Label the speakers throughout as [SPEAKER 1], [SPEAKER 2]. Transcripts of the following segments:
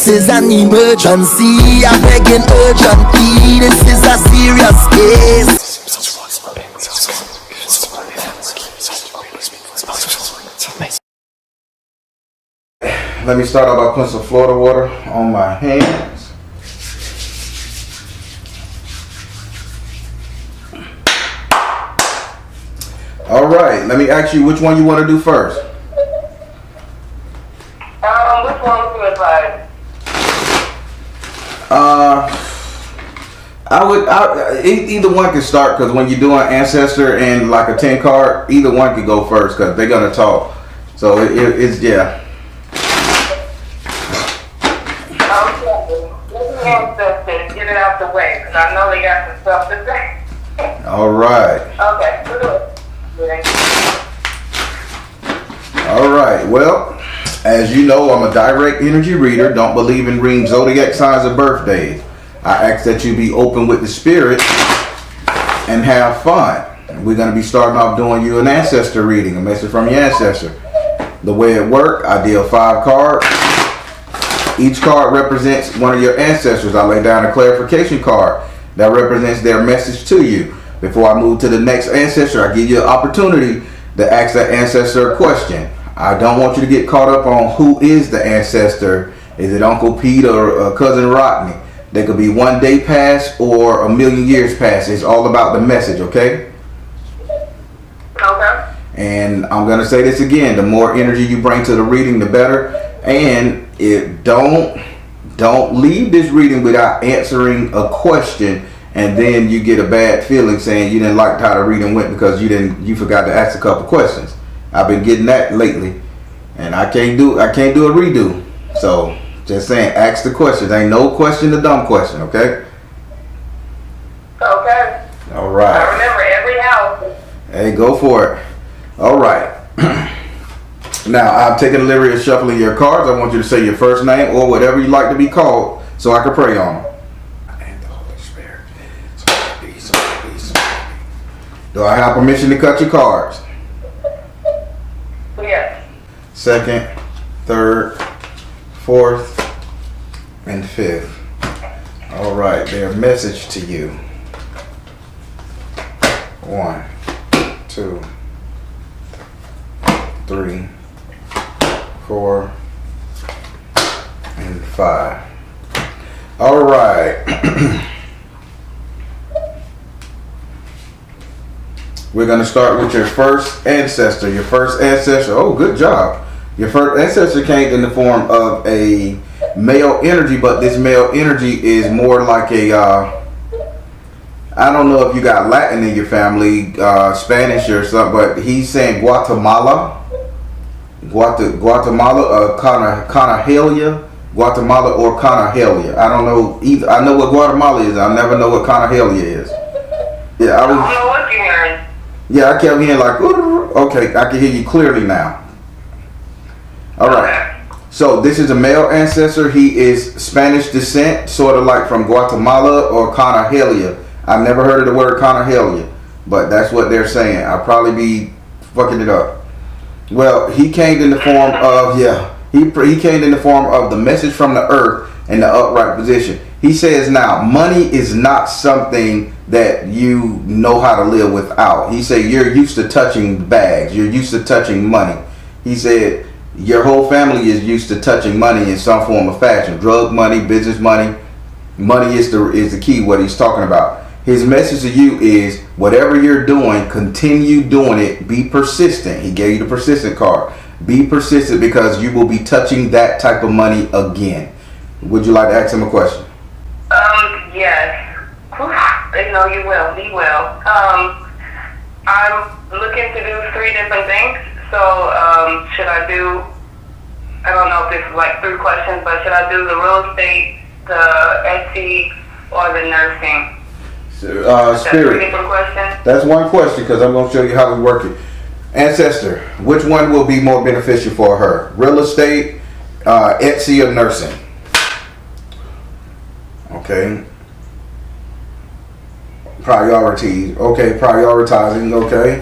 [SPEAKER 1] is an emergency. I'm begging urgently. This is a serious case.
[SPEAKER 2] Let me start out by putting some Florida water on my hands. All right, let me ask you which one you want to do first.
[SPEAKER 3] Which one would you advise?
[SPEAKER 2] Either one can start, because when you're doing ancestor and like a 10 card, either one can go first because they're gonna talk. So it's yeah.
[SPEAKER 3] Ancestors, get it out the way, because I know they got some stuff to say.
[SPEAKER 2] All right.
[SPEAKER 3] Okay, we'll do it.
[SPEAKER 2] All right. Well, as you know, I'm a direct energy reader. Don't believe in reading zodiac signs or birthdays. I ask that you be open with the spirit and have fun. We're going to be starting off doing you an ancestor reading, a message from your ancestor. The way it works, I deal 5 cards. Each card represents one of your ancestors. I lay down a clarification card that represents their message to you. Before I move to the next ancestor, I give you an opportunity to ask that ancestor a question. I don't want you to get caught up on who is the ancestor. Is it Uncle Pete or Cousin Rodney? They could be one day past or a million years past. It's all about the message, okay?
[SPEAKER 3] Okay.
[SPEAKER 2] And I'm going to say this again. The more energy you bring to the reading, the better. And don't leave this reading without answering a question, and then you get a bad feeling saying you didn't like how the reading went because you forgot to ask a couple questions. I've been getting that lately, and I can't do a redo. So just saying, ask the questions. Ain't no question a dumb question, okay?
[SPEAKER 3] Okay.
[SPEAKER 2] All right.
[SPEAKER 3] I remember every house.
[SPEAKER 2] Hey, go for it. All right. Now, I've taken the liberty of shuffling your cards. I want you to say your first name or whatever you like to be called so I can pray on them. And the Holy Spirit. Do I have permission to cut your cards?
[SPEAKER 3] Yes.
[SPEAKER 2] Second, third, fourth, and fifth. All right, their message to you. 1, 2, 3, 4, and 5. All right. We're going to start with your first ancestor. Your first ancestor. Oh, good job. Your first ancestor came in the form of a male energy, but this male energy is more like a, I don't know if you got Latin in your family, Spanish or something, but he's saying Guatemala. Guatemala, Canahelia, Guatemala or Canahelia. I don't know either. I know what Guatemala is. I never know what Canahelia is. Yeah,
[SPEAKER 3] I don't know what you're hearing.
[SPEAKER 2] Yeah, I kept hearing like, okay, I can hear you clearly now. All right. So this is a male ancestor. He is Spanish descent, sort of like from Guatemala or Canahelia. I've never heard of the word Canahelia, but that's what they're saying. I'll probably be fucking it up. Well, he came in the form of, he came in the form of the message from the earth in the upright position. He says now, money is not something that you know how to live without. He said you're used to touching bags. You're used to touching money. He said your whole family is used to touching money in some form of fashion. Drug money, business money. Money is the key, what he's talking about. His message to you is whatever you're doing, continue doing it. Be persistent. He gave you the persistent card. Be persistent because you will be touching that type of money again. Would you like to ask him a question?
[SPEAKER 3] Yes. They know you will. Be well. I'm looking to do 3 different things. So should I do, I don't know if this is like 3 questions, but should I do the real estate, the Etsy, or the nursing?
[SPEAKER 2] Spirit. That's one question because I'm going to show you how we work it. Ancestor, which one will be more beneficial for her? Real estate, Etsy, or nursing? Okay. Priorities. Okay, prioritizing. Okay.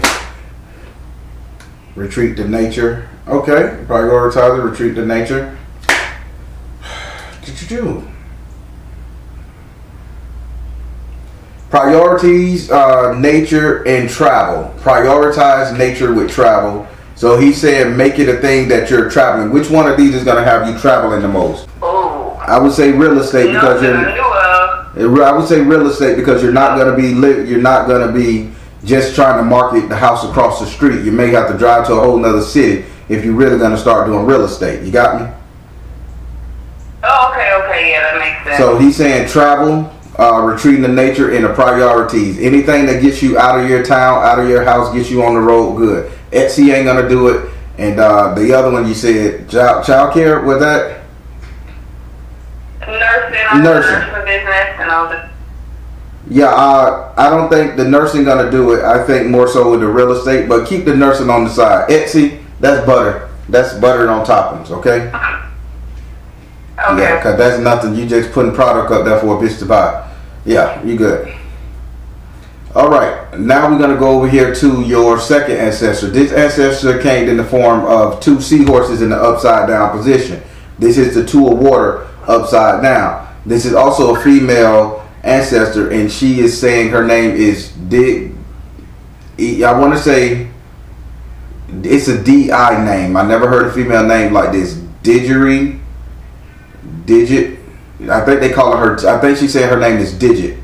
[SPEAKER 2] Retreat to nature. Okay, prioritizing, retreat to nature. Priorities, nature and travel. Prioritize nature with travel. So he's saying make it a thing that you're traveling. Which one of these is going to have you traveling the most?
[SPEAKER 3] Oh.
[SPEAKER 2] I would say real estate because I would say real estate because you're not going to be you're not going to be just trying to market the house across the street. You may have to drive to a whole nother city if you're really going to start doing real estate. You got me?
[SPEAKER 3] Oh, okay, yeah, that makes sense.
[SPEAKER 2] So he's saying travel, retreating to nature, and the priorities. Anything that gets you out of your town, out of your house, gets you on the road, good. Etsy ain't gonna do it. And the other one you said, child care, was that?
[SPEAKER 3] Nursing business and all that.
[SPEAKER 2] Yeah, I don't think the nursing gonna do it. I think more so with the real estate, but keep the nursing on the side. Etsy, that's butter. That's buttered on toppings, okay?
[SPEAKER 3] Okay.
[SPEAKER 2] Yeah, because that's nothing. You just putting product up there for a bitch to buy. Yeah, you good. All right, now we're going to go over here to your second ancestor. This ancestor came in the form of two seahorses in the upside down position. This is the two of water upside down. This is also a female ancestor, and she is saying her name is I want to say it's a D-I name. I never heard a female name like this. Digit. I think they call her. I think she said her name is Digit,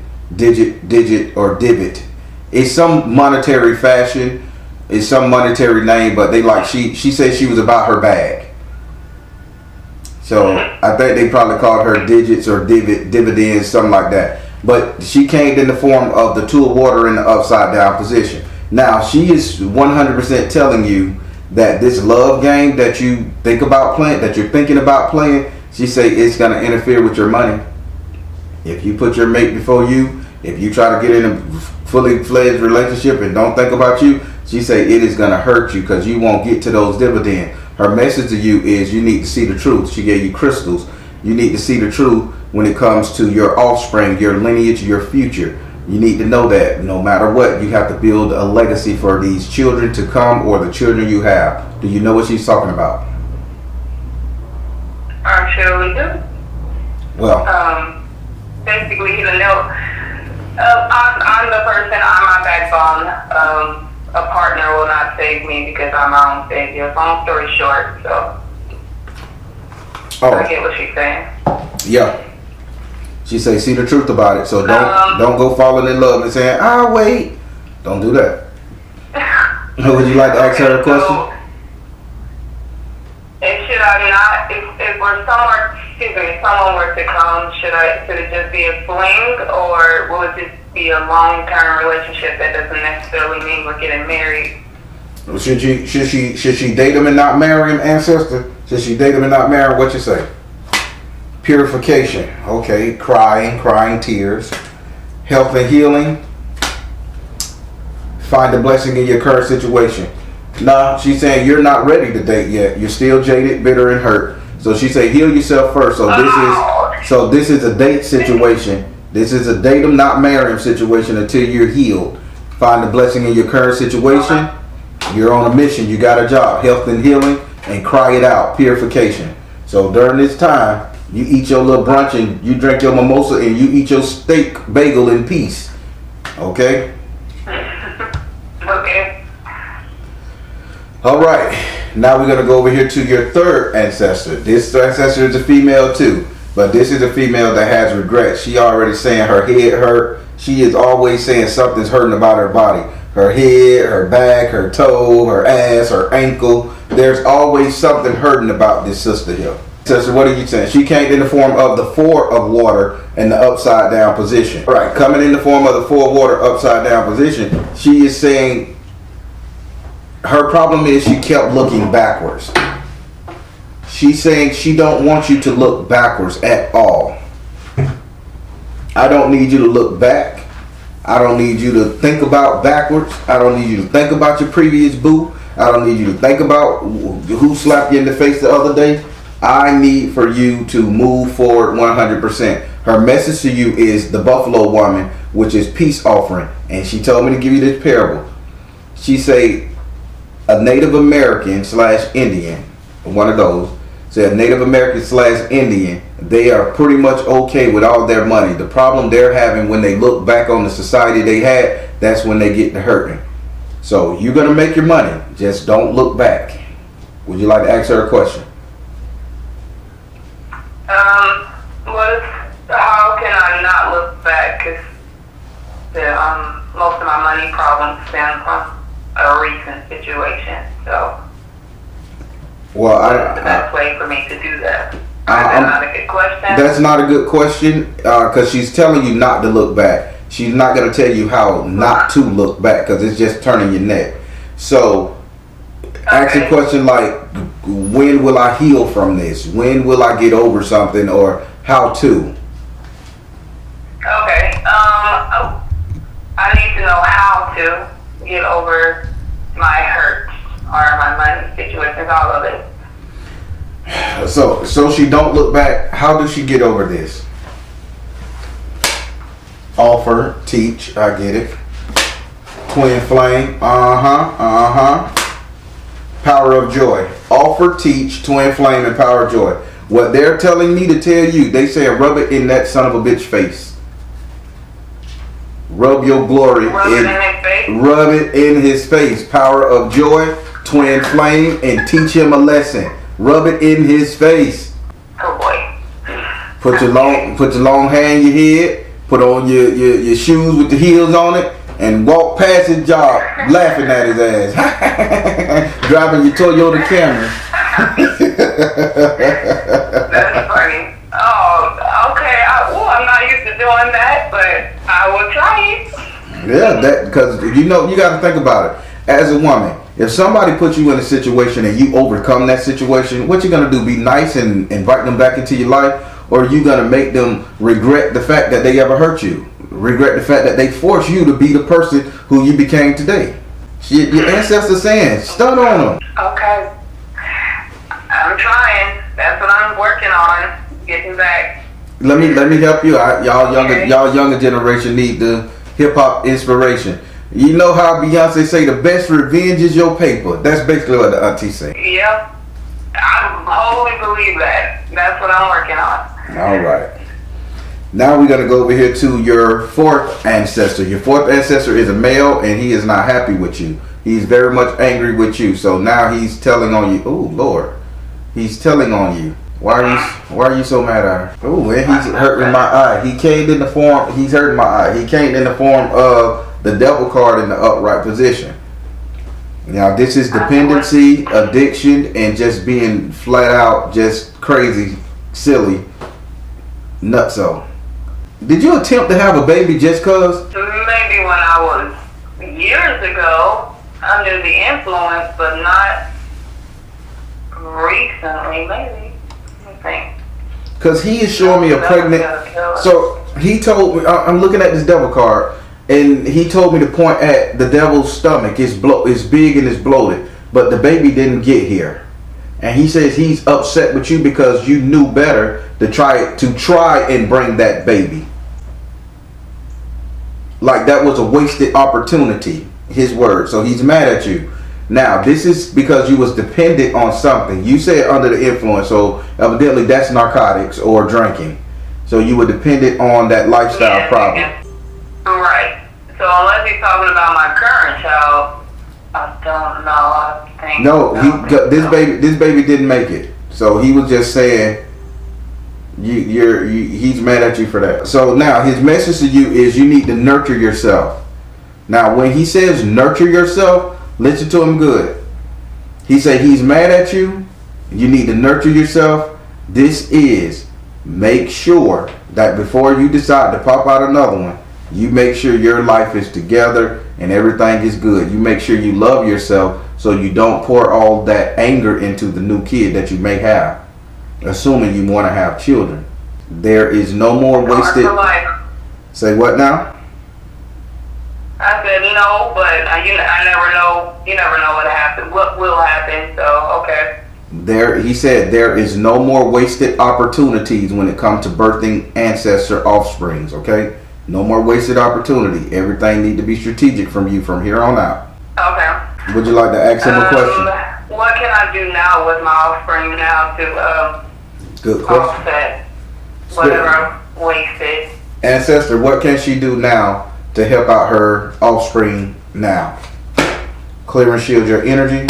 [SPEAKER 2] or Divot. It's some monetary fashion. It's some monetary name, but they like she said she was about her bag. So I think they probably called her digits or dividends, something like that. But she came in the form of the two of water in the upside down position. Now she is 100% telling you that this love game that you think about playing, that you're thinking about playing, she say it's gonna interfere with your money. If you put your mate before you, if you try to get in a fully fledged relationship and don't think about you, she say it is gonna hurt you because you won't get to those dividends. Her message to you is you need to see the truth. She gave you crystals. You need to see the truth when it comes to your offspring, your lineage, your future. You need to know that no matter what, you have to build a legacy for these children to come or the children you have. Do you know what she's talking about?
[SPEAKER 3] I'm sure we do.
[SPEAKER 2] Well,
[SPEAKER 3] basically, the note. I'm the person. I'm my backbone. A partner will not save me because I'm my own savior. Long story short, so I get what she's saying.
[SPEAKER 2] Yeah. She say, see the truth about it. So don't go falling in love and saying, "I'll wait." Don't do that. Would you like to ask her a question?
[SPEAKER 3] So, should I not? If we're somewhere, if someone were to come, should it just be a fling, or will it just be a long-term relationship that doesn't necessarily mean we're getting married?
[SPEAKER 2] Should she date him and not marry him, ancestor? Should she date him and not marry him? What you say? Purification. Okay, crying tears. Health and healing. Find a blessing in your current situation. Nah, she's saying you're not ready to date yet. You're still jaded, bitter, and hurt. So she say heal yourself first. So this is a date situation. This is a date him, not marry him situation until you're healed. Find a blessing in your current situation. You're on a mission. You got a job. Health and healing, and cry it out. Purification. So during this time, you eat your little brunch and you drink your mimosa and you eat your steak bagel in peace. Okay?
[SPEAKER 3] Okay.
[SPEAKER 2] All right. Now we're going to go over here to your third ancestor. This ancestor is a female too. But this is a female that has regrets. She already saying her head hurt. She is always saying something's hurting about her body. Her head, her back, her toe, her ass, her ankle. There's always something hurting about this sister here. Sister, what are you saying? She came in the form of the four of water in the upside down position. All right, coming in the form of the four of water upside down position, she is saying her problem is she kept looking backwards. She's saying she don't want you to look backwards at all. I don't need you to look back. I don't need you to think about backwards. I don't need you to think about your previous boo. I don't need you to think about who slapped you in the face the other day. I need for you to move forward 100%. Her message to you is the Buffalo Woman, which is peace offering. And she told me to give you this parable. She say a Native American / Indian, one of those, said Native American / Indian they are pretty much okay with all their money. The problem they're having when they look back on the society they had, that's when they get to hurting. So you're gonna make your money, just don't look back. Would you like to ask her a question?
[SPEAKER 3] How can I not look back? Because most of my money problems stem from a recent situation. So,
[SPEAKER 2] well,
[SPEAKER 3] what's the best way for me to do that? Is that not a good question?
[SPEAKER 2] That's not a good question because she's telling you not to look back. She's not going to tell you how not to look back because it's just turning your neck. So, ask a question like, when will I heal from this? When will I get over something, or how to?
[SPEAKER 3] Okay. I need to know how to get over my hurt or my money situations, all of it.
[SPEAKER 2] So she don't look back. How does she get over this? Offer, teach, I get it. Twin flame, power of joy. Offer, teach, twin flame, and power of joy. What they're telling me to tell you, they say rub it in that son of a bitch face. Rub your glory
[SPEAKER 3] Rub it in his face?
[SPEAKER 2] Rub it in his face. Power of joy, twin flame, and teach him a lesson. Rub it in his face.
[SPEAKER 3] Oh boy.
[SPEAKER 2] Put your long hand in your head. Put on your shoes with the heels on it, and walk past his job laughing at his ass. Driving your Toyota Camry.
[SPEAKER 3] That's funny. Oh, okay. I'm not used to doing that, but I will try it.
[SPEAKER 2] Yeah, that because you got to think about it. As a woman, if somebody puts you in a situation and you overcome that situation, what you gonna do? Be nice and invite them back into your life, or are you gonna make them regret the fact that they ever hurt you? Regret the fact that they forced you to be the person who you became today? Your ancestors saying, stun on them.
[SPEAKER 3] Okay. I'm trying. That's what I'm working on. Getting back.
[SPEAKER 2] Let me help you. Y'all younger generation need the hip hop inspiration. You know how Beyonce say the best revenge is your paper. That's basically what the auntie say.
[SPEAKER 3] Yep. I wholly believe that. That's what I'm working on.
[SPEAKER 2] All right. Now we're gonna go over here to your fourth ancestor. Your fourth ancestor is a male, and he is not happy with you. He's very much angry with you. So now he's telling on you. Oh Lord, he's telling on you. Why are you so mad at her? Oh, and he's hurting my eye. He's hurting my eye. He came in the form of the devil card in the upright position. Now this is dependency, addiction, and just being flat out just crazy, silly, nutso. Did you attempt to have a baby just cause?
[SPEAKER 3] Maybe when I was years ago under the influence, but not recently, maybe. I think.
[SPEAKER 2] Because he is showing me a pregnant. So he told me, I'm looking at this devil card, and he told me to point at the devil's stomach. It's big and it's bloated, but the baby didn't get here. And he says he's upset with you because you knew better to try and bring that baby. Like that was a wasted opportunity. His word. So he's mad at you. Now, this is because you was dependent on something. You said under the influence, so evidently that's narcotics or drinking. So you were dependent on that lifestyle problem.
[SPEAKER 3] Right. So unless he's talking about my current child, I don't know. I think
[SPEAKER 2] no. This baby didn't make it. So he was just saying he's mad at you for that. So now his message to you is you need to nurture yourself. Now, when he says nurture yourself, listen to him good. He said he's mad at you. You need to nurture yourself. This is make sure that before you decide to pop out another one, you make sure your life is together and everything is good. You make sure you love yourself so you don't pour all that anger into the new kid that you may have, assuming you want to have children. There is no more wasted. Say what now?
[SPEAKER 3] I said no, but I never know. You never know what will happen. So okay.
[SPEAKER 2] He said there is no more wasted opportunities when it comes to birthing ancestor offsprings. Okay, no more wasted opportunity. Everything need to be strategic from you from here on out.
[SPEAKER 3] Okay.
[SPEAKER 2] Would you like to ask him a question?
[SPEAKER 3] What can I do now with my offspring now to
[SPEAKER 2] Good question.
[SPEAKER 3] offset whatever wasted.
[SPEAKER 2] Ancestor, what can she do now to help out her offspring now? Clear and shield your energy.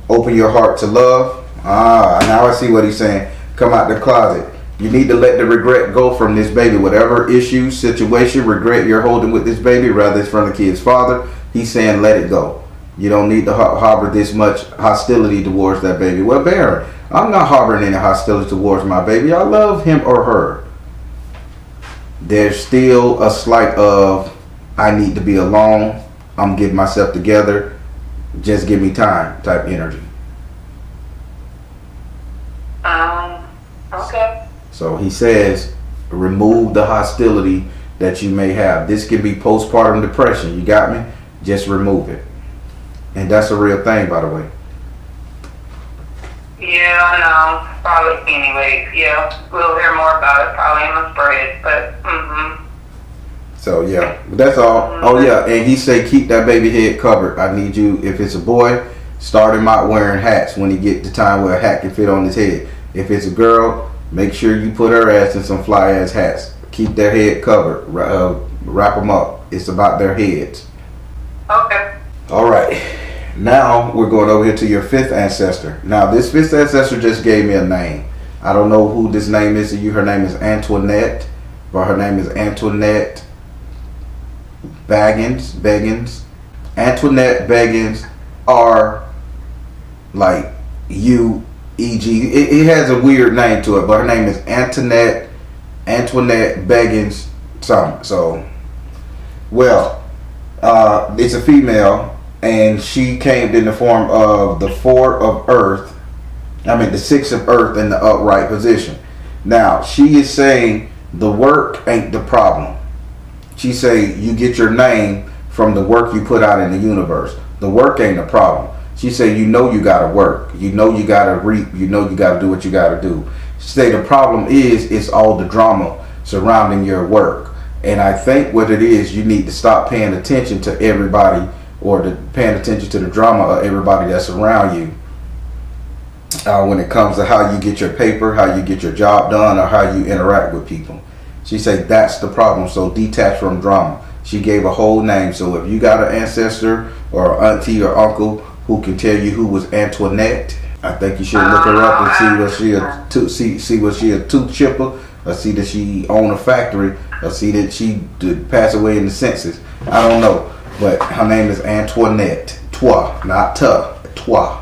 [SPEAKER 2] Open your heart to love. Now I see what he's saying. Come out the closet. You need to let the regret go from this baby. Whatever issue, situation, regret you're holding with this baby, rather it's from the kid's father, he's saying let it go. You don't need to harbor this much hostility towards that baby. Well, Baron, I'm not harboring any hostility towards my baby. I love him or her. There's still a slight of, I need to be alone. I'm getting myself together. Just give me time type energy.
[SPEAKER 3] Okay.
[SPEAKER 2] So he says, remove the hostility that you may have. This can be postpartum depression. You got me? Just remove it. And that's a real thing, by the way.
[SPEAKER 3] Yeah, I know. Probably anyways. Yeah, we'll hear more about it probably in the spread. But
[SPEAKER 2] So yeah, that's all. Oh yeah, and he said keep that baby head covered. I need you, if it's a boy, start him out wearing hats when he get the time where a hat can fit on his head. If it's a girl, make sure you put her ass in some fly ass hats. Keep their head covered. Wrap them up. It's about their heads.
[SPEAKER 3] Okay.
[SPEAKER 2] All right. Now we're going over here to your fifth ancestor. Now this fifth ancestor just gave me a name. I don't know who this name is to you. Her name is Antoinette, but her name is Antoinette Baggins. Antoinette Baggins are like U-E-G. It has a weird name to it, but her name is Antoinette Baggins something. So, well, it's a female. And she came in the form of the the 6 of earth in the upright position. Now, she is saying the work ain't the problem. She say you get your name from the work you put out in the universe. The work ain't a problem. She say you know you gotta work. You know you gotta reap. You know you gotta do what you gotta do. She say the problem is all the drama surrounding your work. And I think what it is, you need to stop paying attention to everybody or paying attention to the drama of everybody that's around you when it comes to how you get your paper, how you get your job done, or how you interact with people. She said that's the problem, so detach from drama. She gave a whole name, so if you got an ancestor or an auntie or uncle who can tell you who was Antoinette, I think you should look her up and see what she a tooth chipper, or see that she own a factory, or see that she did pass away in the census. I don't know. But her name is Antoinette. Toi, not ta. Toi.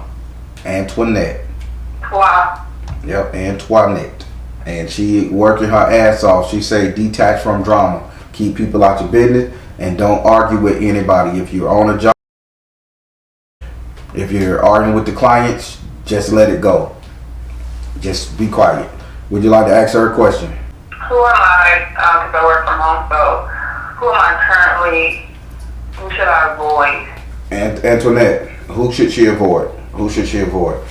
[SPEAKER 2] Antoinette.
[SPEAKER 3] Toi.
[SPEAKER 2] Yep, Antoinette. And she working her ass off. She say detach from drama. Keep people out your business and don't argue with anybody. If you're on a job, if you're arguing with the clients, just let it go. Just be quiet. Would you like to ask her a question?
[SPEAKER 3] Who am I? Because I work from home, so who am I currently? Who should I avoid?
[SPEAKER 2] Antoinette, who should she avoid? Who should she avoid?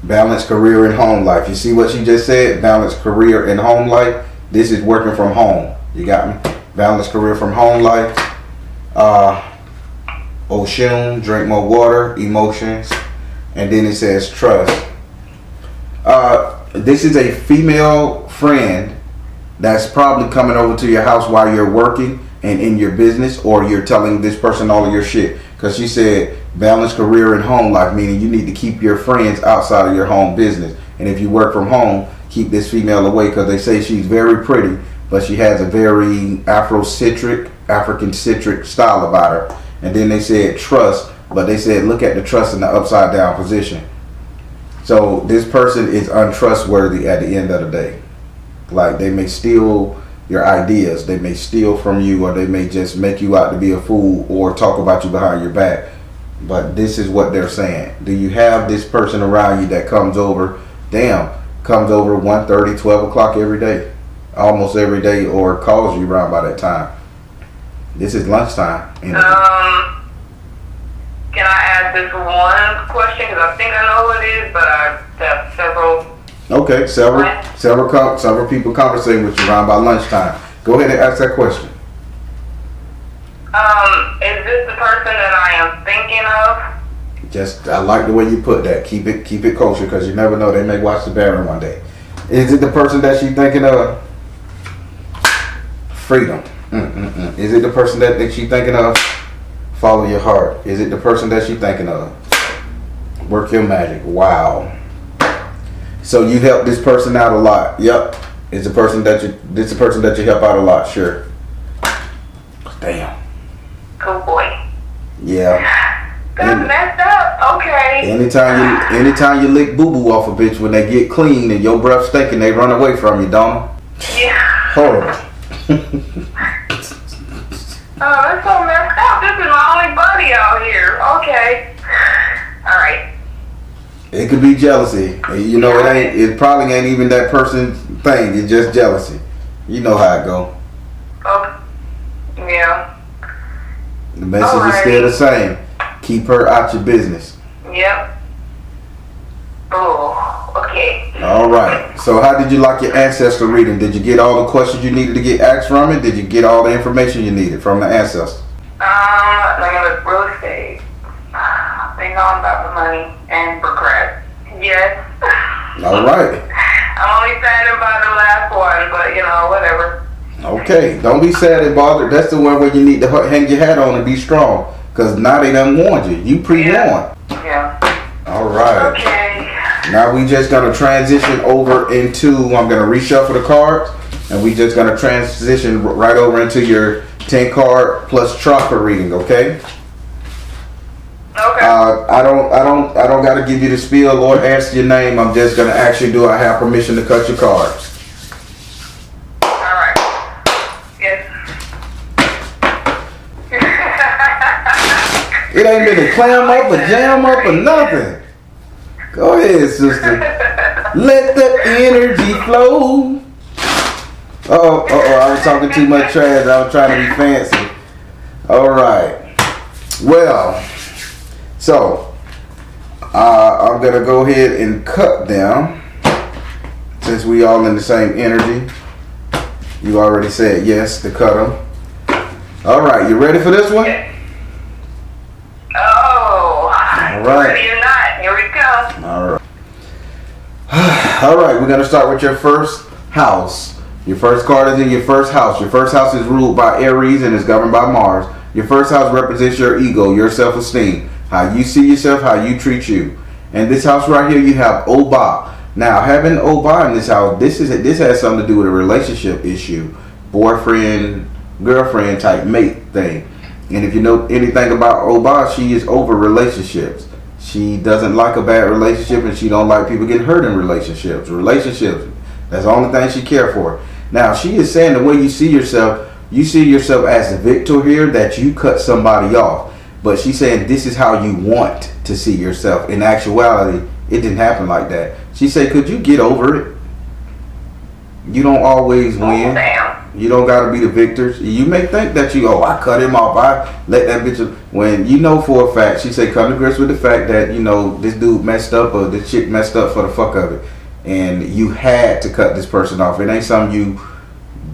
[SPEAKER 2] Balance career and home life. You see what she just said? Balance career and home life. This is working from home. You got me? Balance career from home life. Ocean, drink more water, emotions. And then it says trust. This is a female friend that's probably coming over to your house while you're working and in your business, or you're telling this person all of your shit. Because she said balance career and home life, meaning you need to keep your friends outside of your home business. And if you work from home, keep this female away, because they say she's very pretty, but she has a very African-centric style about her. And then they said trust, but they said look at the trust in the upside down position. So this person is untrustworthy at the end of the day. Like, they may steal your ideas, they may steal from you, or they may just make you out to be a fool or talk about you behind your back. But this is what they're saying. Do you have this person around you that comes over 1:30, 12 o'clock every day? Almost every day, or calls you around by that time? This is lunchtime.
[SPEAKER 3] Can I ask this one question? Because I think I know what it is, but I have several.
[SPEAKER 2] Okay, several people conversating with you around by lunchtime. Go ahead and ask that question.
[SPEAKER 3] Is this the person that I am thinking of?
[SPEAKER 2] I like the way you put that. Keep it kosher, because you never know, they may watch the Baron one day. Is it the person that she's thinking of? Freedom. Is it the person that she's thinking of? Follow your heart. Is it the person that she's thinking of? Work your magic. Wow. So you help this person out a lot. Yep. It's the person that you help out a lot. Sure. Damn.
[SPEAKER 3] Oh boy.
[SPEAKER 2] Yeah.
[SPEAKER 3] That's messed up. Okay.
[SPEAKER 2] Anytime you lick boo boo off a bitch when they get clean and your breath stinking, they run away from you, don't they?
[SPEAKER 3] Yeah.
[SPEAKER 2] Horrible.
[SPEAKER 3] Oh, that's so messed up. This is my only buddy out here. Okay. All right.
[SPEAKER 2] It could be jealousy. You know, it probably ain't even that person's thing. It's just jealousy. You know how it go.
[SPEAKER 3] Oh, yeah.
[SPEAKER 2] The message is still the same. Keep her out your business.
[SPEAKER 3] Yep. Oh, okay.
[SPEAKER 2] All right. So how did you like your ancestor reading? Did you get all the questions you needed to get asked from it? Did you get all the information you needed from the ancestors?
[SPEAKER 3] Like real estate. They know about the money and progress. Yes.
[SPEAKER 2] All right.
[SPEAKER 3] I'm only sad about the last one, but whatever.
[SPEAKER 2] Okay. Don't be sad and bothered. That's the one where you need to hang your hat on and be strong. Because now they done warned you. You pre-warned.
[SPEAKER 3] Yeah.
[SPEAKER 2] All right.
[SPEAKER 3] Okay.
[SPEAKER 2] Now we just going to transition over into, I'm going to reshuffle the cards. And we just going to transition right over into your 10 card plus chakra reading, okay?
[SPEAKER 3] Okay.
[SPEAKER 2] I don't got to give you the spiel or answer your name. I'm just going to ask you, do I have permission to cut your cards?
[SPEAKER 3] All right. Yes.
[SPEAKER 2] It ain't been a clam up, a jam up, or nothing. Go ahead, sister. Let the energy flow. Uh-oh, I was talking too much trash. I was trying to be fancy. All right. Well, so I'm going to go ahead and cut them. Since we all in the same energy. You already said yes to cut them. All right, you ready for this one?
[SPEAKER 3] Oh.
[SPEAKER 2] All right.
[SPEAKER 3] Ready or not, here we go.
[SPEAKER 2] All right. All right, we're going to start with your first house. Your first card is in your first house. Your first house is ruled by Aries and is governed by Mars. Your first house represents your ego, your self-esteem, how you see yourself, how you treat you. And this house right here, you have Oba. Now, having Oba in this house, this has something to do with a relationship issue, boyfriend, girlfriend type mate thing. And if you know anything about Oba, she is over relationships. She doesn't like a bad relationship, and she don't like people getting hurt in relationships. That's the only thing she cares for. Now, she is saying the way you see yourself as the victor here, that you cut somebody off. But she's saying this is how you want to see yourself. In actuality, it didn't happen like that. She said, could you get over it? You don't always win. You don't got to be the victors. You may think that I cut him off. I let that bitch. When you know for a fact, she said, come to grips with the fact that, this dude messed up or this chick messed up for the fuck of it. And you had to cut this person off. It ain't something you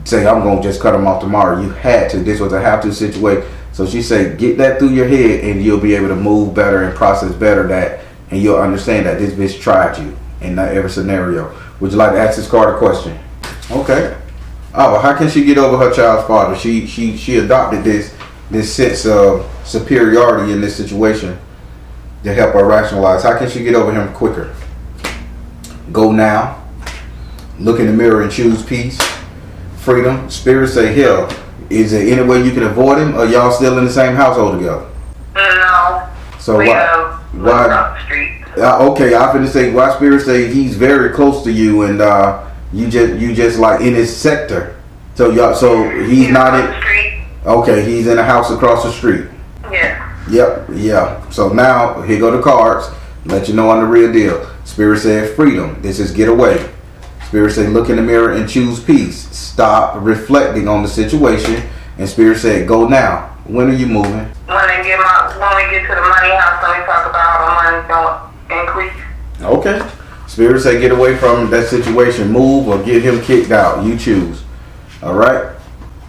[SPEAKER 2] say, I'm going to just cut them off tomorrow. You had to. This was a have-to situation. So she said, get that through your head and you'll be able to move better and process better and you'll understand that this bitch tried you in every scenario. Would you like to ask this card a question? Okay. Oh, how can she get over her child's father? She adopted this sense of superiority in this situation to help her rationalize. How can she get over him quicker? Go now. Look in the mirror and choose peace. Freedom. Spirit say hell. Is there any way you can avoid him, or y'all still in the same household together?
[SPEAKER 3] No.
[SPEAKER 2] So
[SPEAKER 3] we
[SPEAKER 2] why?
[SPEAKER 3] Across the street.
[SPEAKER 2] Okay, I'm finna say why Spirit say he's very close to you, and you just like in his sector. So he's not in.
[SPEAKER 3] The street.
[SPEAKER 2] Okay, he's in a house across the street.
[SPEAKER 3] Yeah.
[SPEAKER 2] Yep. Yeah. So now here go the cards. Let you know on the real deal. Spirit said freedom. This is get away. Spirit said look in the mirror and choose peace. Stop reflecting on the situation. And Spirit said go now. When are you moving?
[SPEAKER 3] When we get to the money house, when we talk about how money's going to increase.
[SPEAKER 2] Okay. Spirit said get away from that situation. Move or get him kicked out. You choose. All right?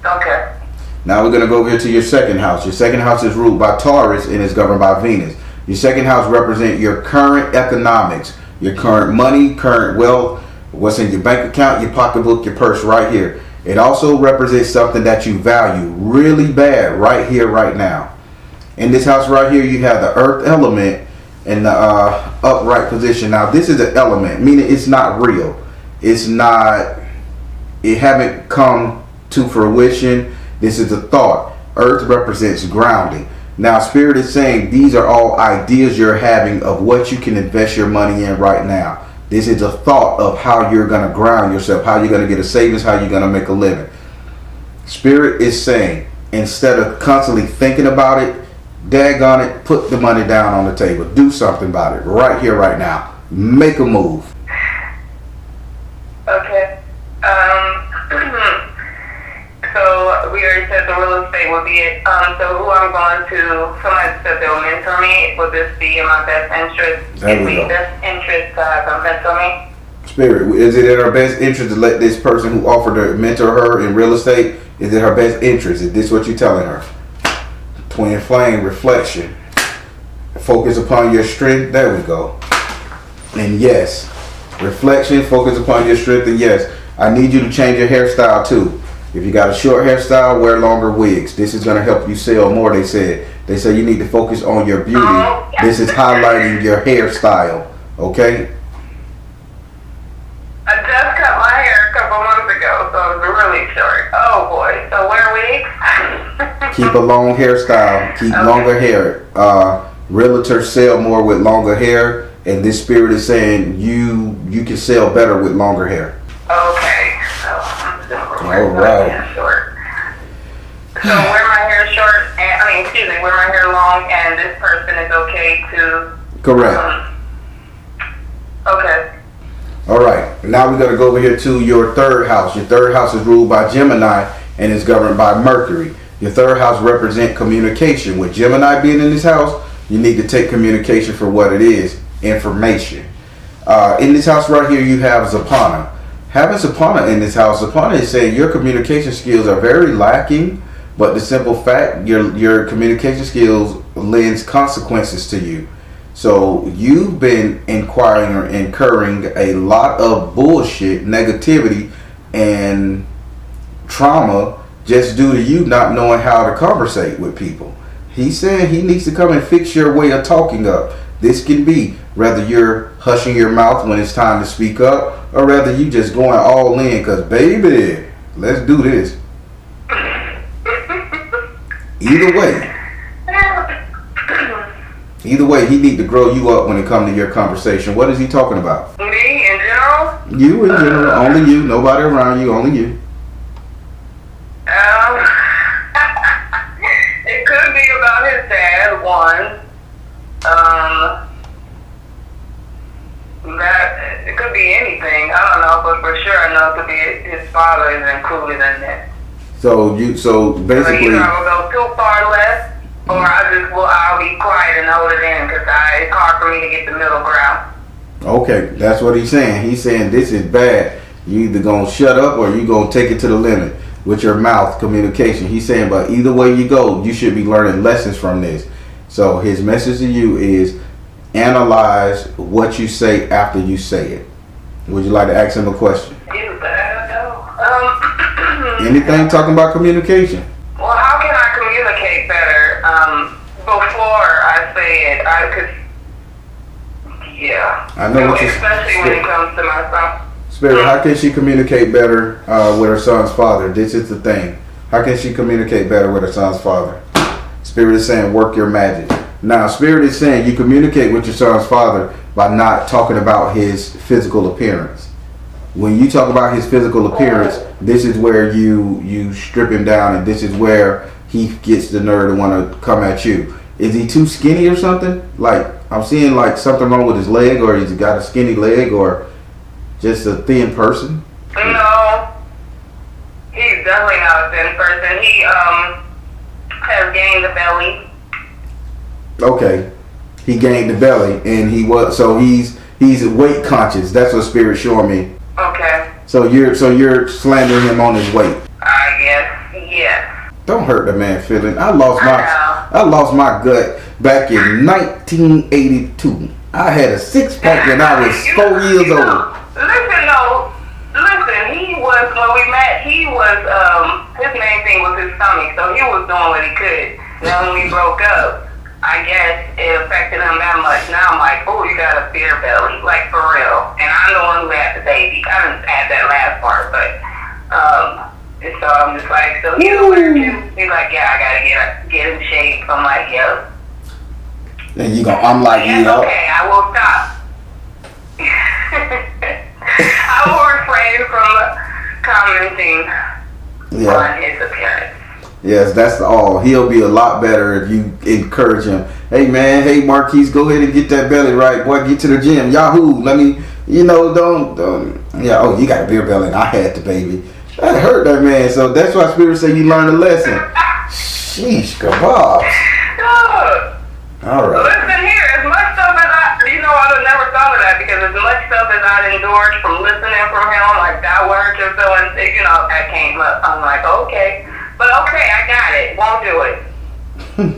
[SPEAKER 3] Okay.
[SPEAKER 2] Now we're going to go over here to your second house. Your second house is ruled by Taurus and is governed by Venus. Your second house represents your current economics, your current money, current wealth, what's in your bank account, your pocketbook, your purse right here. It also represents something that you value really bad right here, right now. In this house right here, you have the earth element in the upright position. Now, this is an element, meaning it's not real. It haven't come to fruition. This is a thought. Earth represents grounding. Now, Spirit is saying these are all ideas you're having of what you can invest your money in right now. This is a thought of how you're going to ground yourself, how you're going to get a savings, how you're going to make a living. Spirit is saying, instead of constantly thinking about it, daggone it, put the money down on the table. Do something about it right here, right now. Make a move.
[SPEAKER 3] Okay. So we already said the real estate will be it. So who I'm going to, somebody said they'll mentor me. Will this be in my best interest?
[SPEAKER 2] There we go.
[SPEAKER 3] Best interest to have them mentor me?
[SPEAKER 2] Spirit, is it in her best interest to let this person who offered to mentor her in real estate, is it her best interest? Is this what you're telling her? Twin flame reflection. Focus upon your strength. There we go. And yes, reflection, focus upon your strength. And yes, I need you to change your hairstyle too. If you got a short hairstyle, wear longer wigs. This is going to help you sell more, they said. They say you need to focus on your beauty. This is highlighting your hairstyle. Okay?
[SPEAKER 3] I just cut my hair a couple months ago, so it's really short. Oh boy. So wear wigs?
[SPEAKER 2] Keep a long hairstyle. Keep longer hair. Realtors sell more with longer hair. And this Spirit is saying you can sell better with longer hair.
[SPEAKER 3] Okay. So I'm just
[SPEAKER 2] All right.
[SPEAKER 3] short. So wear my hair short, and wear my hair long, and this person is okay to.
[SPEAKER 2] Correct.
[SPEAKER 3] Okay.
[SPEAKER 2] All right. Now we're going to go over here to your third house. Your third house is ruled by Gemini and is governed by Mercury. Your third house represents communication. With Gemini being in this house, you need to take communication for what it is, information. In this house right here, you have Zapana. Having Zapana in this house, Zapana is saying your communication skills are very lacking, but the simple fact, your communication skills lends consequences to you. So you've been inquiring or incurring a lot of bullshit, negativity, and trauma just due to you not knowing how to conversate with people. He's saying he needs to come and fix your way of talking up. This can be whether you're hushing your mouth when it's time to speak up, or whether you just going all in because, baby, let's do this. Either way, he need to grow you up when it comes to your conversation. What is he talking about?
[SPEAKER 3] Me in general?
[SPEAKER 2] You in general. Only you. Nobody around you. Only you.
[SPEAKER 3] It could be about his dad, one. That it could be anything. I don't know, but for sure I know it could be his father is included in that. So
[SPEAKER 2] basically,
[SPEAKER 3] either I will go too far left, or I'll be quiet and hold it in because it's hard for me to get the middle ground.
[SPEAKER 2] Okay, that's what he's saying. He's saying this is bad. You either gonna shut up or you gonna take it to the limit with your mouth communication. He's saying, but either way you go, you should be learning lessons from this. So his message to you is analyze what you say after you say it. Would you like to ask him a question? Anything talking about communication?
[SPEAKER 3] Well, how can I communicate better? Before I say it, I could. Yeah.
[SPEAKER 2] I know what you're
[SPEAKER 3] especially when it comes to my son.
[SPEAKER 2] Spirit, how can she communicate better with her son's father? This is the thing. How can she communicate better with her son's father? Spirit is saying work your magic. Now, Spirit is saying you communicate with your son's father by not talking about his physical appearance. When you talk about his physical appearance, this is where you strip him down, and this is where he gets the nerve to want to come at you. Is he too skinny or something? Like, I'm seeing like something wrong with his leg, or he's got a skinny leg, or just a thin person?
[SPEAKER 3] No, he's definitely not a thin person. He has gained the belly.
[SPEAKER 2] Okay, he gained the belly, and he's weight conscious. That's what Spirit's showing me.
[SPEAKER 3] Okay.
[SPEAKER 2] So you're slandering him on his weight.
[SPEAKER 3] I guess, yes.
[SPEAKER 2] Don't hurt the man feeling. I lost my gut back in 1982. I had a six-pack when I was 4 years old.
[SPEAKER 3] Listen, though, main thing was his stomach, so he was doing what he could. Then when we broke up, I guess it affected him that much. Now I'm like, oh, you got a beer belly, like for real. And I'm the one who had the baby. I didn't add that last part, but and so I'm just like, so he's weird too. He's like, yeah, I gotta get in shape. I'm like, yep.
[SPEAKER 2] And I'm like,
[SPEAKER 3] yes,
[SPEAKER 2] yeah.
[SPEAKER 3] Okay, I will stop. I will refrain from commenting on his appearance.
[SPEAKER 2] Yes, that's all. He'll be a lot better if you encourage him. Hey man, hey Marquise, go ahead and get that belly right. Boy, get to the gym. Yahoo, let me, don't. Yeah, oh, you got a beer belly and I had the baby. That hurt that man. So that's why Spirit say you learned a lesson. Sheesh, kebabs. All right.
[SPEAKER 3] Listen here, as much stuff as I would never thought of that, because as much stuff as I'd endured from listening from him, like that word just feeling, that came up. I'm like, okay. But okay, I got it. Won't do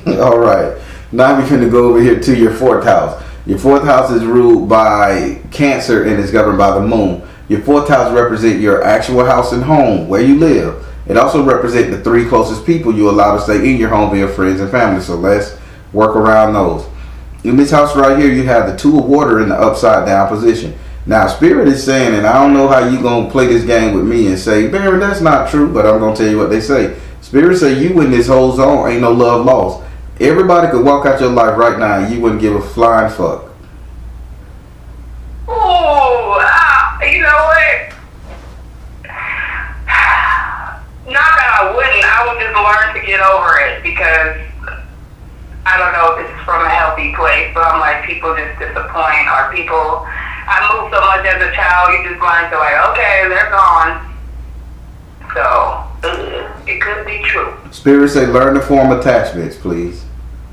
[SPEAKER 3] it.
[SPEAKER 2] All right. Now we're going to go over here to your fourth house. Your fourth house is ruled by Cancer and is governed by the moon. Your fourth house represents your actual house and home, where you live. It also represents the 3 closest people you allow to stay in your home via friends and family. So let's work around those. In this house right here, you have the 2 of water in the upside down position. Now, Spirit is saying, and I don't know how you going to play this game with me and say, Baron, that's not true, but I'm going to tell you what they say. Spirit say you in this whole zone, ain't no love lost. Everybody could walk out your life right now and you wouldn't give a flying fuck.
[SPEAKER 3] Oh, you know what? Not that I wouldn't. I would just learn to get over it, because I don't know if this is from a healthy place, but I'm like, people just disappoint, or people, I moved so much as a child, you just learn to like, okay, they're gone. So, it could be true.
[SPEAKER 2] Spirit say learn to form attachments, please.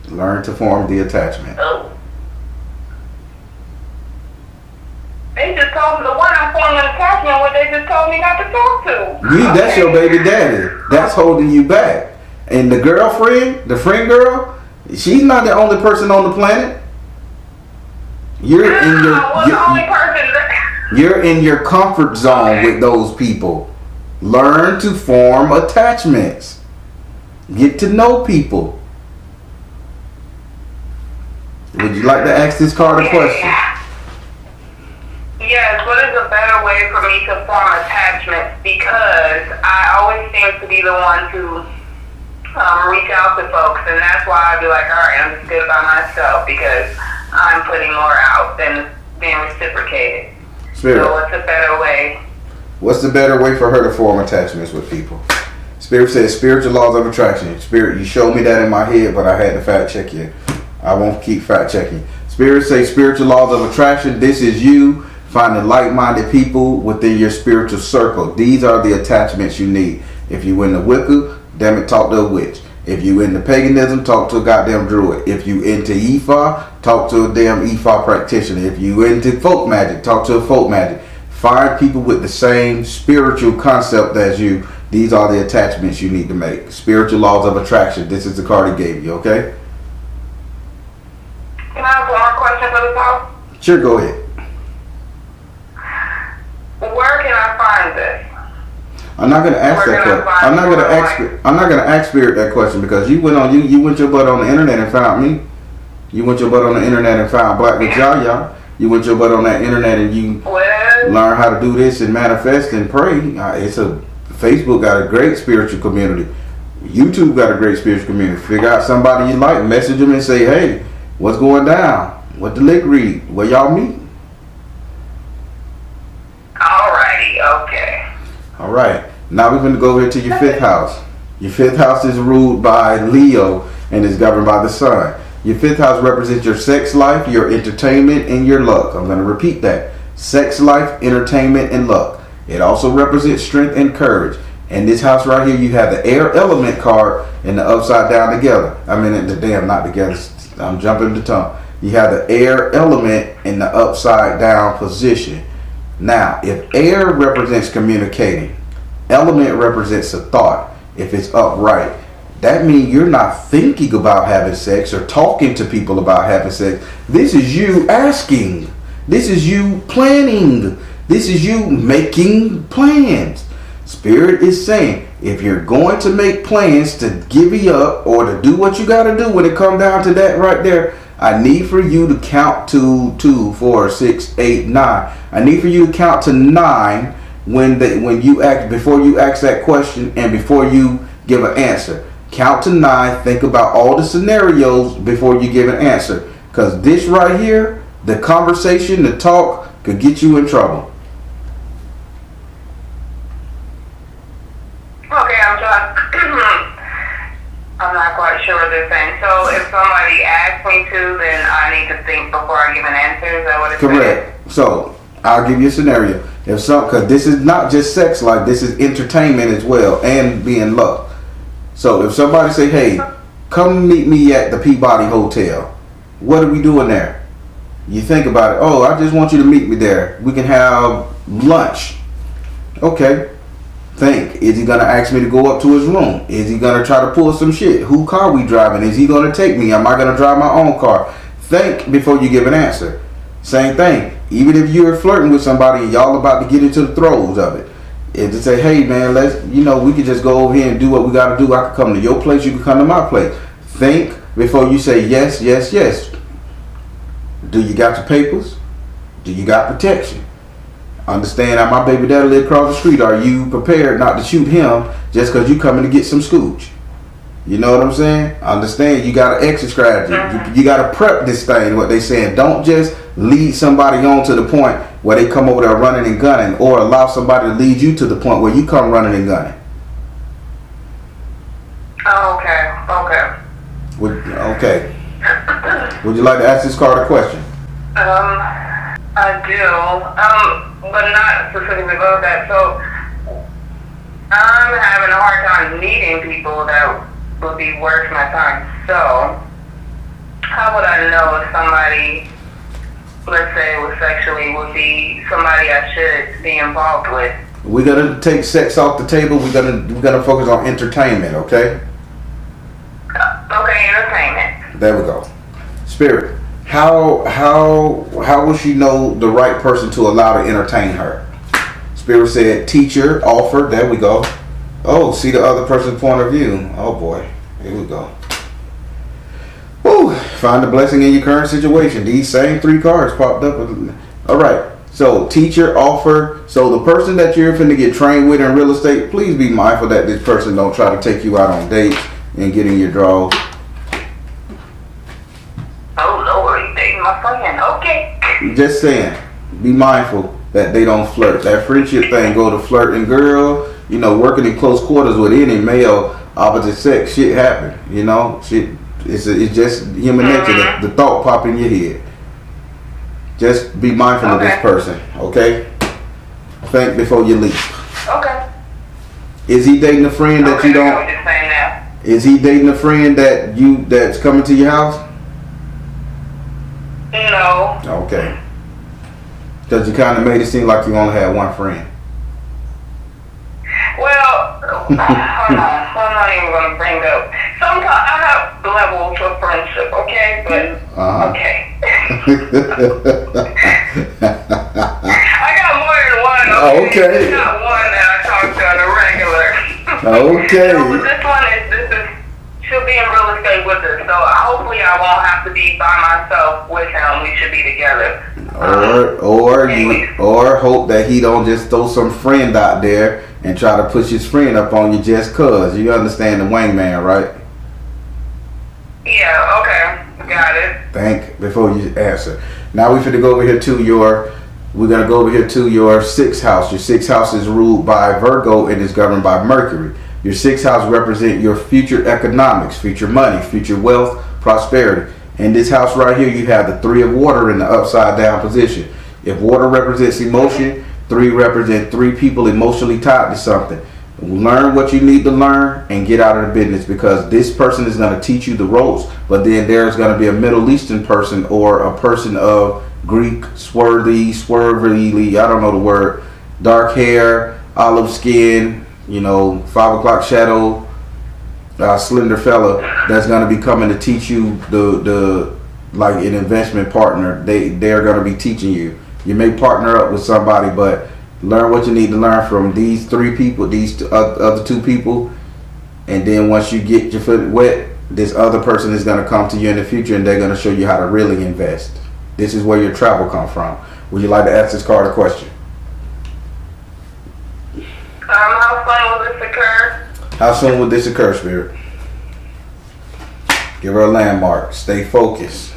[SPEAKER 2] Learn to form the attachment.
[SPEAKER 3] Oh. They just told me, the one I'm forming an attachment with, they just told me not to talk to.
[SPEAKER 2] That's your baby daddy. That's holding you back. And the girlfriend, the friend girl, she's not the only person on the planet. You're in your comfort zone with those people. Learn to form attachments. Get to know people. Would you like to ask this card a question?
[SPEAKER 3] Yes, what is a better way for me to form attachments? Because I always seem to be the one to reach out to folks, and that's why I'd be like, all right, I'm just good by myself, because I'm putting more out than being reciprocated.
[SPEAKER 2] Spirit.
[SPEAKER 3] So what's a better way?
[SPEAKER 2] What's the better way for her to form attachments with people? Spirit says spiritual laws of attraction. Spirit, you showed me that in my head, but I had to fact check you. I won't keep fact checking. Spirit says spiritual laws of attraction. This is you finding like-minded people within your spiritual circle. These are the attachments you need. If you in the Wicca, damn it, talk to a witch. If you into paganism, talk to a goddamn druid. If you into Ifa, talk to a damn Ifa practitioner. If you into folk magic, talk to a folk magic. Find people with the same spiritual concept as you. These are the attachments you need to make. Spiritual laws of attraction. This is the card he gave you, okay?
[SPEAKER 3] Can I have one more question for the house?
[SPEAKER 2] Sure, go ahead.
[SPEAKER 3] Where can I find this?
[SPEAKER 2] I'm not gonna ask that question. I'm not gonna ask Spirit that question, because you went your butt on the internet and found me. You went your butt on the internet and found Black Majaya. You went your butt on that internet and you learn how to do this and manifest and pray. Facebook got a great spiritual community. YouTube got a great spiritual community. Figure out somebody you like, message them and say, hey, what's going down? What the lick read? Where y'all meet?
[SPEAKER 3] Alrighty, okay.
[SPEAKER 2] All right. Now we're going to go over to your 5th house. Your 5th house is ruled by Leo and is governed by the sun. Your 5th house represents your sex life, your entertainment, and your luck. I'm going to repeat that. Sex life, entertainment, and luck. It also represents strength and courage. In this house right here, you have the air element card and the upside down together. Not together. I'm jumping the tongue. You have the air element in the upside down position. Now, if air represents communicating, element represents a thought. If it's upright, that means you're not thinking about having sex or talking to people about having sex. This is you asking. This is you planning. This is you making plans. Spirit is saying, If you're going to make plans to givvy up or to do what you got to do when it come down to that right there, I need for you to count to 2, 4, 6, 8, 9. I need for you to count to 9 when you ask, before you ask that question and before you give an answer. Count to 9. Think about all the scenarios before you give an answer. Because this right here, the conversation, the talk, could get you in trouble.
[SPEAKER 3] Okay, I'm not quite sure what they're saying. So if somebody asks me to, then I need to think before I give an answer. Is that what it's saying?
[SPEAKER 2] Correct. So I'll give you a scenario. Because this is not just sex life, this is entertainment as well, and being loved. So if somebody say, hey, come meet me at the Peabody Hotel, what are we doing there? You think about it. Oh, I just want you to meet me there. We can have lunch. Okay. Think, is he gonna ask me to go up to his room? Is he gonna try to pull some shit? Who car we driving? Is he gonna take me? Am I gonna drive my own car? Think before you give an answer. Same thing. Even if you're flirting with somebody and y'all about to get into the throes of it, is to say, hey man, we could just go over here and do what we gotta do. I could come to your place, you can come to my place. Think before you say yes, yes, yes. Do you got your papers? Do you got protection? Understand that my baby daddy live across the street. Are you prepared not to shoot him just because you coming to get some scooch? You know what I'm saying? Understand you got to exit strategy. You got to prep this thing. What they saying? Don't just lead somebody on to the point where they come over there running and gunning, or allow somebody to lead you to the point where you come running and gunning.
[SPEAKER 3] Oh, okay.
[SPEAKER 2] Okay. Would you like to ask this card a question?
[SPEAKER 3] I do. But not specifically about that. So I'm having a hard time meeting people that would be worth my time. So how would I know if somebody, let's say it was sexually, would be somebody I should be involved with?
[SPEAKER 2] We're gonna take sex off the table. We're gonna focus on entertainment. Okay.
[SPEAKER 3] Okay, entertainment.
[SPEAKER 2] There we go. Spirit. How will she know the right person to allow to entertain her? Spirit said teacher, offer. There we go. Oh, see the other person's point of view. Oh boy. Here we go. Woo. Find the blessing in your current situation. These same 3 cards popped up. All right. So teacher, offer. So the person that you're finna get trained with in real estate, please be mindful that this person don't try to take you out on dates and get in your draws.
[SPEAKER 3] Oh Lord, you dating my friend. Okay.
[SPEAKER 2] Just saying, be mindful that they don't flirt. That friendship thing go to flirting, girl. You know, working in close quarters with any male opposite sex, shit happen. You know, shit. It's just human nature. The thought pop in your head. Just be mindful of this person, okay? Think before you leave.
[SPEAKER 3] Okay.
[SPEAKER 2] Is he dating a friend that you don't?
[SPEAKER 3] I know what you're saying now.
[SPEAKER 2] Is he dating a friend that's coming to your house?
[SPEAKER 3] No.
[SPEAKER 2] Okay. Because you kind of made it seem like you only had one friend.
[SPEAKER 3] Well, hold on. I'm not even going to bring up. Sometimes I have levels of friendship, okay? But, okay. I got more than one, okay? It's not one that I talk to on a regular.
[SPEAKER 2] Okay.
[SPEAKER 3] No, but this is, she'll be in real estate with her, so hopefully I won't have to be by myself with him. We should be together.
[SPEAKER 2] Or hope that he don't just throw some friend out there and try to push his friend up on you just cause. You understand the wingman, right?
[SPEAKER 3] Yeah, okay. Got it.
[SPEAKER 2] Think before you answer. Now we're going to go over here to your 6th house. Your 6th house is ruled by Virgo and is governed by Mercury. Your 6th house represents your future economics, future money, future wealth, prosperity. In this house right here, you have the 3 of water in the upside down position. If water represents emotion, 3 represent 3 people emotionally tied to something. Learn what you need to learn and get out of the business, because this person is going to teach you the ropes, but then there's going to be a Middle Eastern person or a person of Greek, swervily, I don't know the word, dark hair, olive skin, 5 o'clock shadow, slender fella that's going to be coming to teach you the like an investment partner. They're going to be teaching you. You may partner up with somebody, but Learn what you need to learn from these 3 people, these other 2 people, and then once you get your foot wet, this other person is going to come to you in the future, and they're going to show you how to really invest. This is where your travel comes from. Would you like to ask this card a question?
[SPEAKER 3] How soon will this occur?
[SPEAKER 2] How soon will this occur, Spirit? Give her a landmark. Stay focused.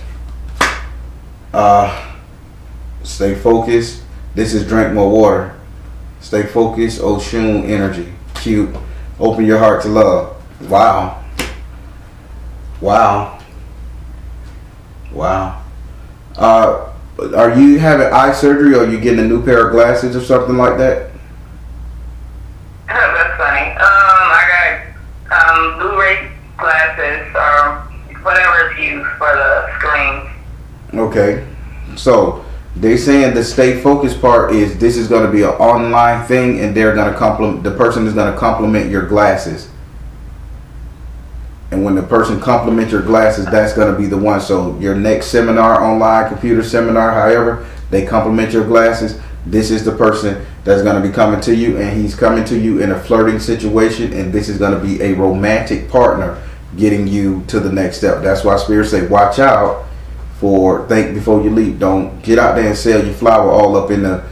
[SPEAKER 2] Stay focused. This is drink more water. Stay focused. Oshun energy. Cute. Open your heart to love. Wow. Wow. Wow. Are you having eye surgery, or are you getting a new pair of glasses or something like that?
[SPEAKER 3] That's funny. I got Blu-ray glasses or whatever is used for the screen.
[SPEAKER 2] Okay. So they saying the stay focused part is this is going to be an online thing, and they're going to compliment, the person is going to compliment your glasses. And when the person compliments your glasses, that's going to be the one. So your next seminar, online computer seminar, however, they compliment your glasses. This is the person that's going to be coming to you, and he's coming to you in a flirting situation, and this is going to be a romantic partner getting you to the next step. That's why Spirit say watch out for think before you leap. Don't get out there and sell your flower all up in the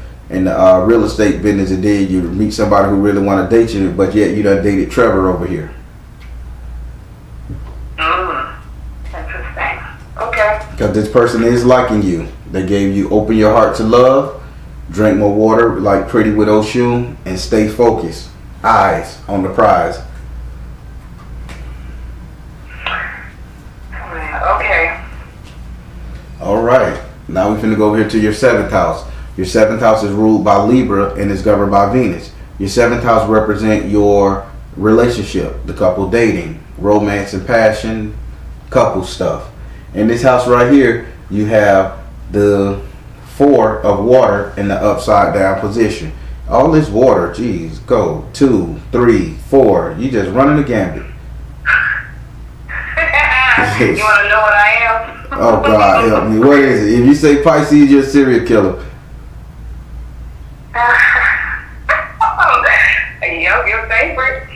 [SPEAKER 2] real estate business, and then you meet somebody who really want to date you, but yet you done dated Trevor over here.
[SPEAKER 3] Interesting. Okay.
[SPEAKER 2] Because this person is liking you. They gave you open your heart to love, drink more water like Pretty with Oshun, and stay focused. Eyes on the prize.
[SPEAKER 3] Okay.
[SPEAKER 2] All right. Now we're finna go over here to your 7th house. Your 7th house is ruled by Libra and is governed by Venus. Your 7th house represent your relationship, the couple dating, romance and passion, couple stuff. In this house right here, you have the 4 of water in the upside down position. All this water, geez, go 2, 3, 4. You just running the gambit.
[SPEAKER 3] You want to know what I am?
[SPEAKER 2] Oh God, help me. What is it? If you say Pisces, you're a serial killer.
[SPEAKER 3] Your favorite?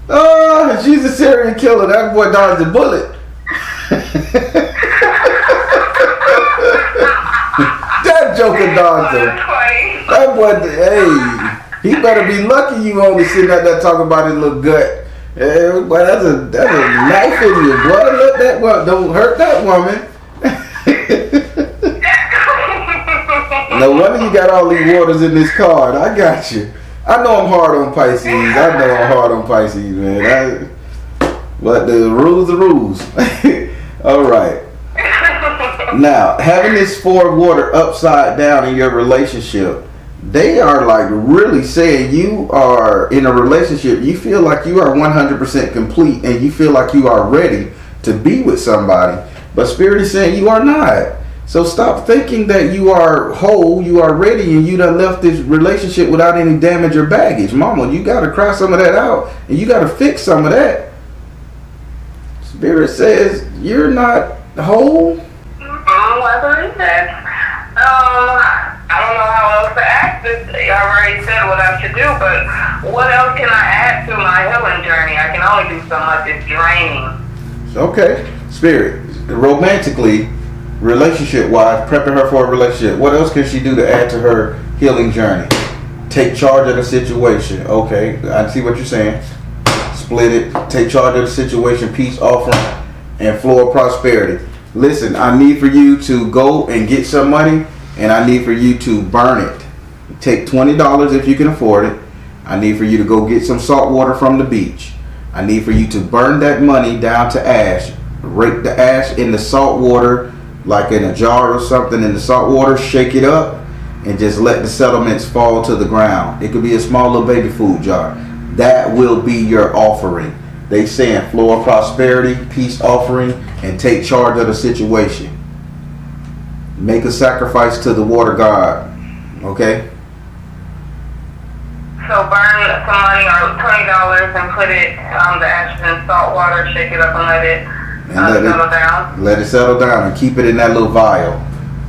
[SPEAKER 2] Oh, she's a serial killer. That boy dodged a bullet. That joker dodged him. That boy, hey, he better be lucky you only sitting out there talking about his little gut. Hey, boy, that's a knife in you, boy. Look, that one, don't hurt that woman. No wonder you got all these waters in this card. I got you. I know I'm hard on Pisces. I know I'm hard on Pisces, man. But the rules are rules. All right. Now, having this 4 of water upside down in your relationship, they are like really saying you are in a relationship. You feel like you are 100% complete, and you feel like you are ready to be with somebody. But Spirit is saying you are not. So stop thinking that you are whole, you are ready, and you done left this relationship without any damage or baggage. Mama, you got to cry some of that out, and you got to fix some of that. Spirit says you're not whole.
[SPEAKER 3] I believe that. I don't know how else to act this. I already said what I should do, but what else can I add to my healing journey? I can only do so much. It's draining.
[SPEAKER 2] Okay. Spirit, romantically, relationship-wise, prepping her for a relationship, what else can she do to add to her healing journey? Take charge of the situation. Okay, I see what you're saying. Split it. Take charge of the situation, peace offering, and flow of prosperity. Listen, I need for you to go and get some money, and I need for you to burn it. Take $20 if you can afford it. I need for you to go get some salt water from the beach. I need for you to burn that money down to ash. Rake the ash in the salt water, like in a jar or something, in the salt water. Shake it up and just let the settlements fall to the ground. It could be a small little baby food jar. That will be your offering. They saying flow of prosperity, peace offering, and take charge of the situation. Make a sacrifice to the water god. Okay?
[SPEAKER 3] So burn some money or $20 and put it the ashes in salt water, shake it up and let it settle down.
[SPEAKER 2] Let it settle down and keep it in that little vial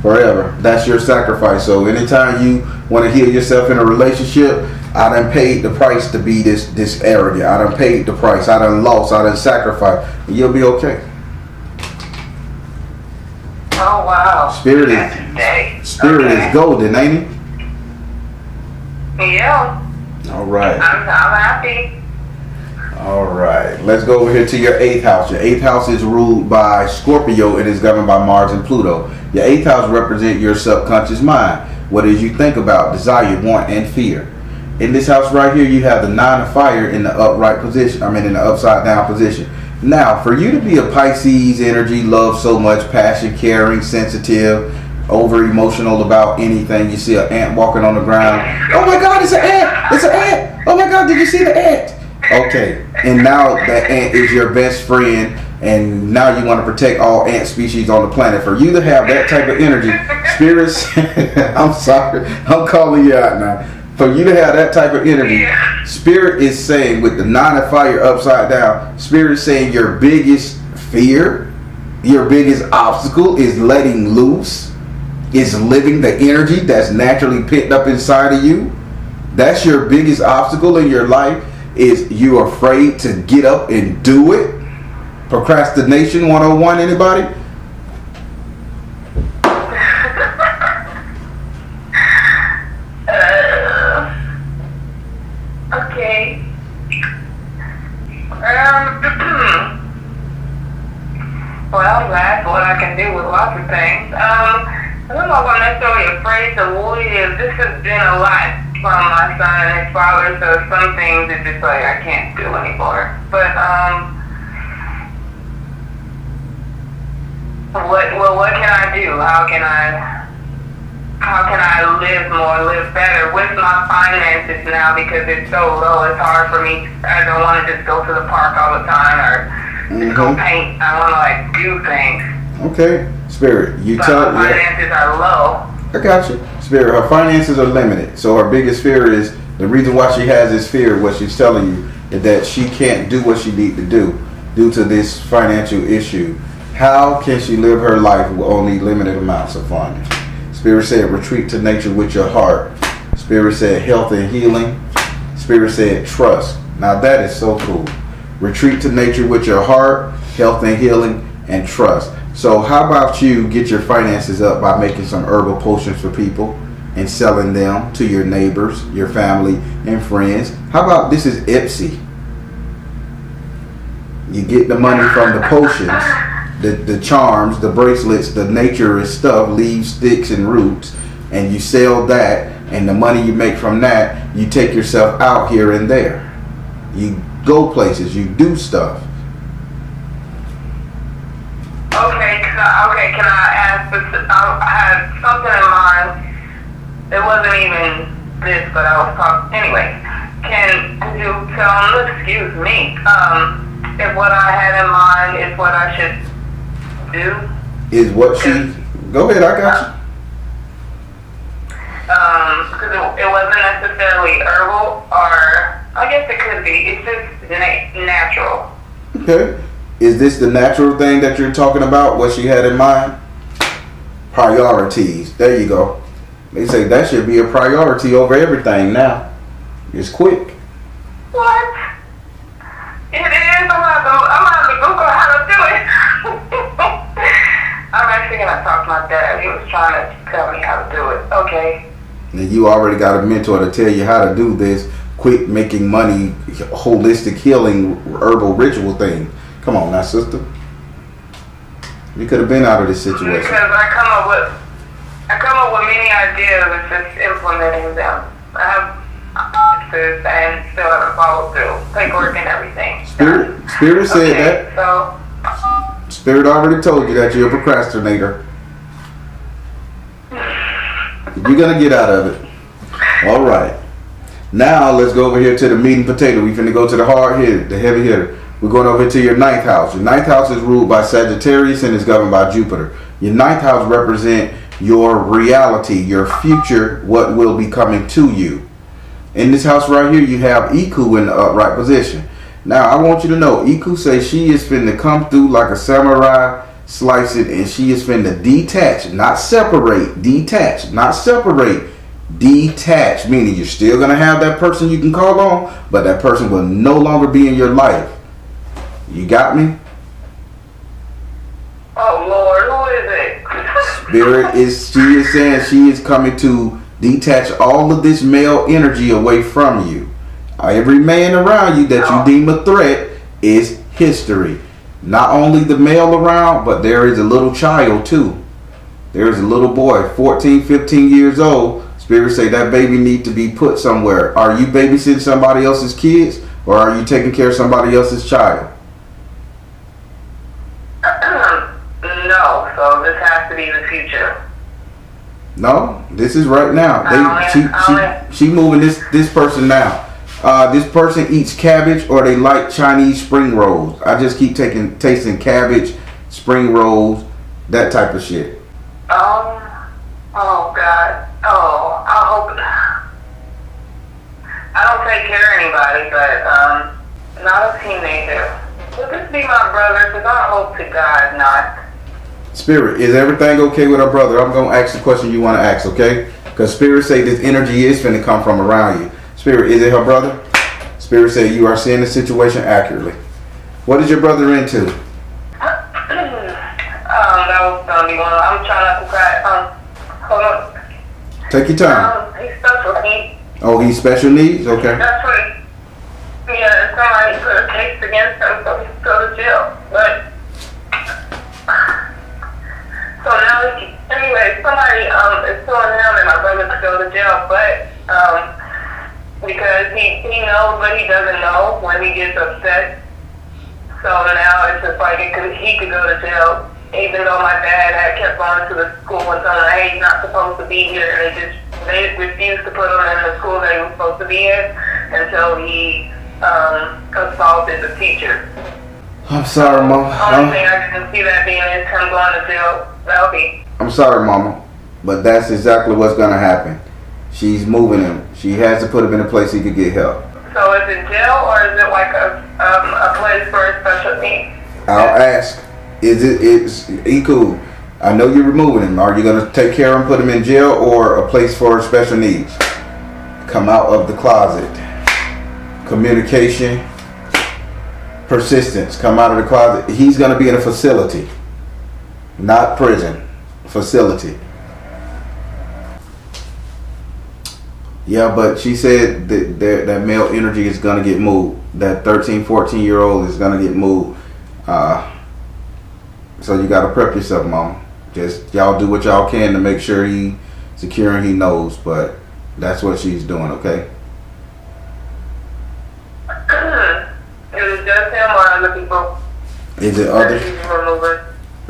[SPEAKER 2] forever. That's your sacrifice. So anytime you want to heal yourself in a relationship, I done paid the price to be this arrogant. I done paid the price. I done lost. I done sacrificed. And you'll be okay.
[SPEAKER 3] Oh wow.
[SPEAKER 2] Spirit is golden, ain't it?
[SPEAKER 3] Yeah.
[SPEAKER 2] All right.
[SPEAKER 3] I'm happy.
[SPEAKER 2] All right. Let's go over here to your 8th house. Your 8th house is ruled by Scorpio and is governed by Mars and Pluto. Your 8th house represents your subconscious mind. What is you think about, desire, want, and fear. In this house right here, you have the 9 of fire in the upright position. In the upside down position. Now, for you to be a Pisces energy, love so much, passion, caring, sensitive, over emotional about anything. You see an ant walking on the ground. Oh my God, it's an ant! It's an ant! Oh my God, did you see the ant? Okay, and now that ant is your best friend, and now you want to protect all ant species on the planet. For you to have that type of energy, spirits, I'm sorry, I'm calling you out now. For you to have that type of energy, spirit is saying with the 9 of fire upside down, spirit is saying your biggest fear, your biggest obstacle is letting loose, is living the energy that's naturally pent up inside of you. That's your biggest obstacle in your life, is you're afraid to get up and do it. Procrastination 101, anybody?
[SPEAKER 3] Okay. Well, that's what I can do with lots of things. I don't know if I'm necessarily afraid to live. This has been a lot from my son and his father, so some things it's just like I can't do anymore. But what can I do? How can I live more, live better with my finances now, because it's so low. It's hard for me. I don't want to just go to the park all the time or just go paint. I want to like do things.
[SPEAKER 2] Okay, Spirit, you
[SPEAKER 3] tell my finances are low.
[SPEAKER 2] I got you. Spirit, her finances are limited. So her biggest fear is, the reason why she has this fear, what she's telling you, is that she can't do what she needs to do due to this financial issue. How can she live her life with only limited amounts of funds? Spirit said retreat to nature with your heart. Spirit said health and healing. Spirit said trust. Now that is so cool. Retreat to nature with your heart, health and healing, and trust. So how about you get your finances up by making some herbal potions for people and selling them to your neighbors, your family, and friends. How about this is Ipsy? You get the money from the potions, the charms, the bracelets, the naturist stuff, leaves, sticks, and roots, and you sell that, and the money you make from that, you take yourself out here and there. You go places, you do stuff.
[SPEAKER 3] Okay, can I ask, I had something in mind. It wasn't even this, but I was talking, anyway. Could you tell them, excuse me, if what I had in mind is what I should do?
[SPEAKER 2] Is what she, go ahead, I got you.
[SPEAKER 3] Because it wasn't necessarily herbal, or I guess it could be. It's just natural.
[SPEAKER 2] Okay. Is this the natural thing that you're talking about? What she had in mind? Priorities. There you go. They say that should be a priority over everything now. It's quick.
[SPEAKER 3] What? It is. I'm gonna have to Google how to do it. I'm actually gonna talk to my dad. He was trying to tell me how to do it. Okay.
[SPEAKER 2] And you already got a mentor to tell you how to do this quick making money, holistic healing, herbal ritual thing. Come on now, sister. You could have been out of this situation.
[SPEAKER 3] Because I come up with many ideas and just implementing them. I have answers and still haven't followed through. Paperwork and everything.
[SPEAKER 2] Spirit said that.
[SPEAKER 3] So
[SPEAKER 2] Spirit already told you that you're a procrastinator. You're gonna get out of it. All right. Now let's go over here to the meat and potato. We finna go to the hard hitter, the heavy hitter. We're going over to your 9th house. Your 9th house is ruled by Sagittarius and is governed by Jupiter. Your 9th house represents your reality, your future, what will be coming to you. In this house right here, you have Iku in the upright position. Now, I want you to know, Iku says she is finna come through like a samurai slice it, and she is finna detach, not separate. Detach, not separate. Detach, meaning you're still gonna have that person you can call on, but that person will no longer be in your life. You got me?
[SPEAKER 3] Oh Lord, who is it?
[SPEAKER 2] Spirit is, she is saying she is coming to detach all of this male energy away from you. Every man around you that you deem a threat is history. Not only the male around, but there is a little child too. There is a little boy, 14, 15 years old. Spirit say that baby need to be put somewhere. Are you babysitting somebody else's kids, or are you taking care of somebody else's child?
[SPEAKER 3] No, so this has to be the future.
[SPEAKER 2] No, this is right now. She moving this person now. This person eats cabbage, or they like Chinese spring rolls. I just keep tasting cabbage, spring rolls, that type of shit.
[SPEAKER 3] Oh God. Oh, I hope. I don't take care of anybody, but not a teenager. Would this be my brother? Because I hope to God not.
[SPEAKER 2] Spirit, is everything okay with our brother? I'm going to ask the question you want to ask, okay? Because Spirit say this energy is finna come from around you. Spirit, is it her brother? Spirit say you are seeing the situation accurately. What is your brother into?
[SPEAKER 3] That was gonna be one. I'm trying not to cry. Hold on.
[SPEAKER 2] Take your time.
[SPEAKER 3] He's special needs.
[SPEAKER 2] Oh, he's special needs? Okay.
[SPEAKER 3] That's what. Yeah, somebody put a case against him, so he's go to jail. But so now, anyway, somebody is suing him, and my brother could go to jail, but because he knows, but he doesn't know when he gets upset. So now it's just like he could go to jail, even though my dad had kept going to the school and telling him, hey, he's not supposed to be here. And they refused to put him in the school that he was supposed to be in until he assaulted the teacher.
[SPEAKER 2] I'm sorry, Mama.
[SPEAKER 3] The only thing I can see that being is him going to jail. That'll be.
[SPEAKER 2] I'm sorry, Mama, but that's exactly what's gonna happen. She's moving him. She has to put him in a place he could get help.
[SPEAKER 3] So is it jail, or is it like a place for a special needs?
[SPEAKER 2] I'll ask. It's cool. I know you're removing him. Are you gonna take care of him, put him in jail, or a place for special needs? Come out of the closet. Communication. Persistence. Come out of the closet. He's gonna be in a facility, not prison. Facility. Yeah, but she said that male energy is going to get moved. That 13, 14-year-old is going to get moved. So you got to prep yourself, Mama. Just y'all do what y'all can to make sure he's secure and he knows. But that's what she's doing, okay?
[SPEAKER 3] Is it just him or other people?
[SPEAKER 2] Is it other?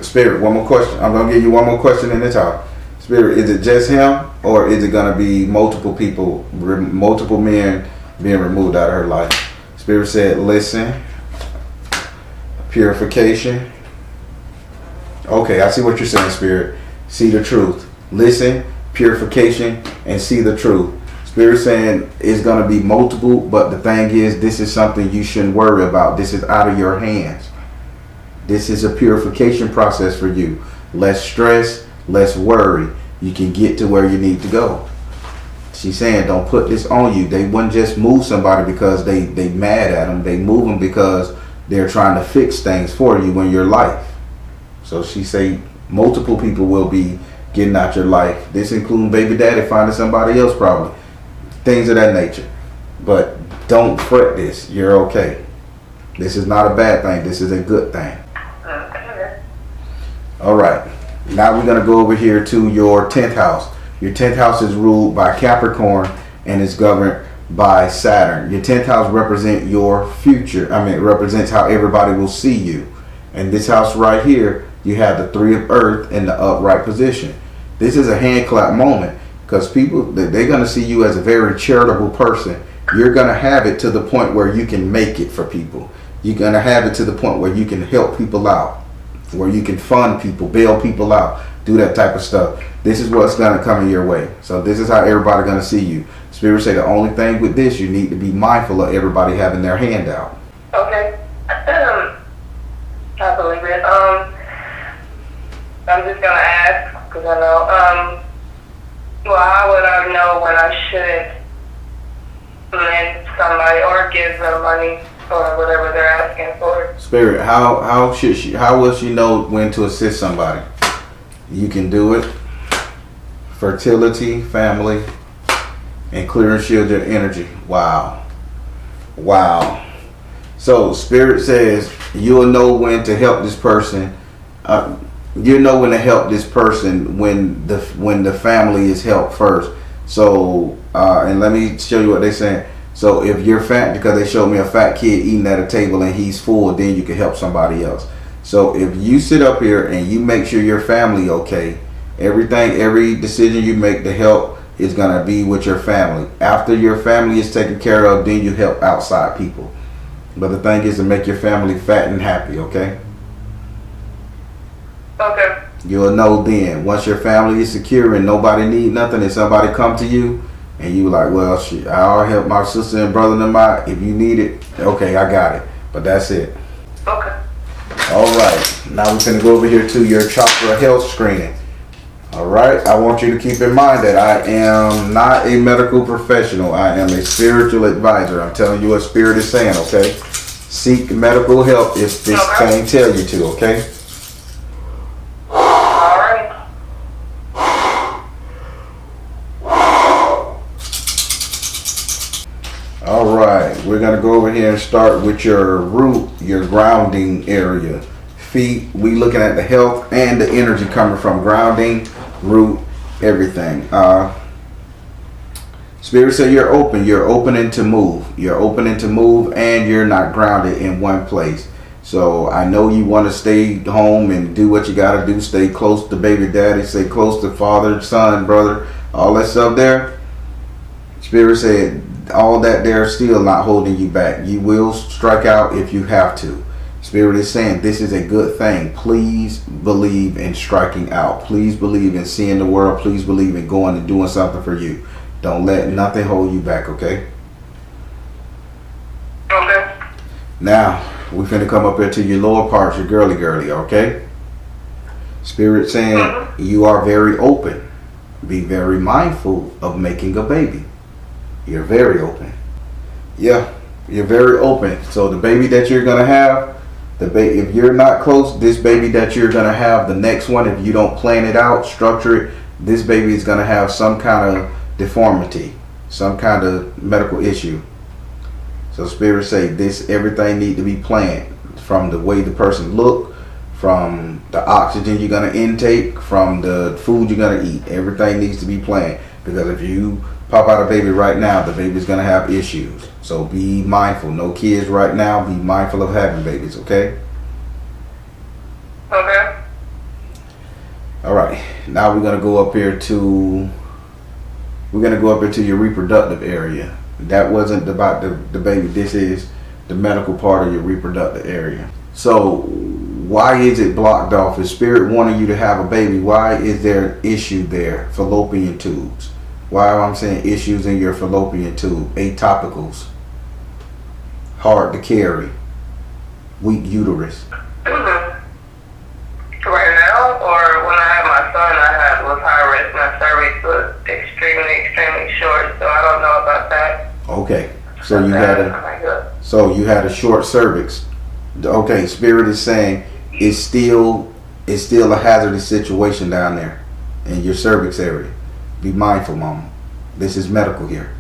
[SPEAKER 2] Spirit, one more question. I'm going to give you one more question in this house. Spirit, is it just him, or is it going to be multiple people, multiple men being removed out of her life? Spirit said, listen, purification. Okay, I see what you're saying, Spirit. See the truth. Listen, purification, and see the truth. Spirit saying it's going to be multiple, but the thing is, this is something you shouldn't worry about. This is out of your hands. This is a purification process for you. Less stress, less worry. You can get to where you need to go. She's saying don't put this on you. They wouldn't just move somebody because they mad at them. They move them because they're trying to fix things for you in your life. So she say multiple people will be getting out your life. This including baby daddy finding somebody else probably. Things of that nature. But don't fret this. You're okay. This is not a bad thing. This is a good thing. All right. Now we're going to go over here to your 10th house. Your 10th house is ruled by Capricorn and is governed by Saturn. Your 10th house represents your future. It represents how everybody will see you. And this house right here, you have the 3 of Earth in the upright position. This is a hand clap moment because people, they're going to see you as a very charitable person. You're going to have it to the point where you can make it for people. You're going to have it to the point where you can help people out, where you can fund people, bail people out, do that type of stuff. This is what's going to come in your way. So this is how everybody's going to see you. Spirit say the only thing with this, you need to be mindful of everybody having their hand out.
[SPEAKER 3] Okay. I believe it. I'm just gonna ask because I know. Well, how would I know when I should lend somebody or give them money or whatever they're asking for?
[SPEAKER 2] Spirit, how will she know when to assist somebody? You can do it. Fertility, family, and clear and shield your energy. Wow. So Spirit says you'll know when to help this person. You know when to help this person when the family is helped first. So and let me show you what they're saying. So if you're fat, because they showed me a fat kid eating at a table and he's full, then you can help somebody else. So if you sit up here and you make sure your family okay, every decision you make to help is gonna be with your family. After your family is taken care of, then you help outside people. But the thing is to make your family fat and happy, okay?
[SPEAKER 3] Okay.
[SPEAKER 2] You'll know then. Once your family is secure and nobody need nothing, and somebody come to you and you like, well, shit, I'll help my sister and brother and them. If you need it, okay, I got it. But that's it.
[SPEAKER 3] Okay.
[SPEAKER 2] All right. Now we're going to go over here to your chakra health screening. All right. I want you to keep in mind that I am not a medical professional. I am a spiritual advisor. I'm telling you what Spirit is saying, okay? Seek medical help if this thing tell you to, okay? All right, we're gonna go over here and start with your root, your grounding area. Feet, we looking at the health and the energy coming from grounding, root, everything. Spirit said you're opening to move. You're opening to move and you're not grounded in one place. So I know you want to stay home and do what you gotta do, stay close to baby daddy, stay close to father, son, brother, all that stuff there. Spirit said all that there still not holding you back. You will strike out if you have to. Spirit is saying this is a good thing. Please believe in striking out. Please believe in seeing the world. Please believe in going and doing something for you. Don't let nothing hold you back, okay?
[SPEAKER 3] Okay.
[SPEAKER 2] Now, we're finna come up here to your lower parts, your girly, okay? Spirit saying you are very open. Be very mindful of making a baby. You're very open. Yeah, you're very open. So the baby that you're gonna have, if you're not close, this baby that you're gonna have, the next one, if you don't plan it out, structure it, this baby is gonna have some kind of deformity, some kind of medical issue. So Spirit say this, everything need to be planned, from the way the person look, from the oxygen you're gonna intake, from the food you're gonna eat. Everything needs to be planned, because if you pop out a baby right now, the baby's gonna have issues. So be mindful. No kids right now. Be mindful of having babies, okay?
[SPEAKER 3] Okay.
[SPEAKER 2] All right. Now we're gonna go up here to your reproductive area. That wasn't about the baby. This is the medical part of your reproductive area. So why is it blocked off? Is Spirit wanting you to have a baby? Why is there an issue there? Fallopian tubes. Why am I saying issues in your fallopian tube? Atopicals. Hard to carry. Weak uterus.
[SPEAKER 3] Right now, or when I had my son, was high risk. My cervix was extremely short, so I don't know about that.
[SPEAKER 2] Okay. So you had a short cervix. Okay, Spirit is saying it's still a hazardous situation down there in your cervix area. Be mindful, Mama. This is medical here.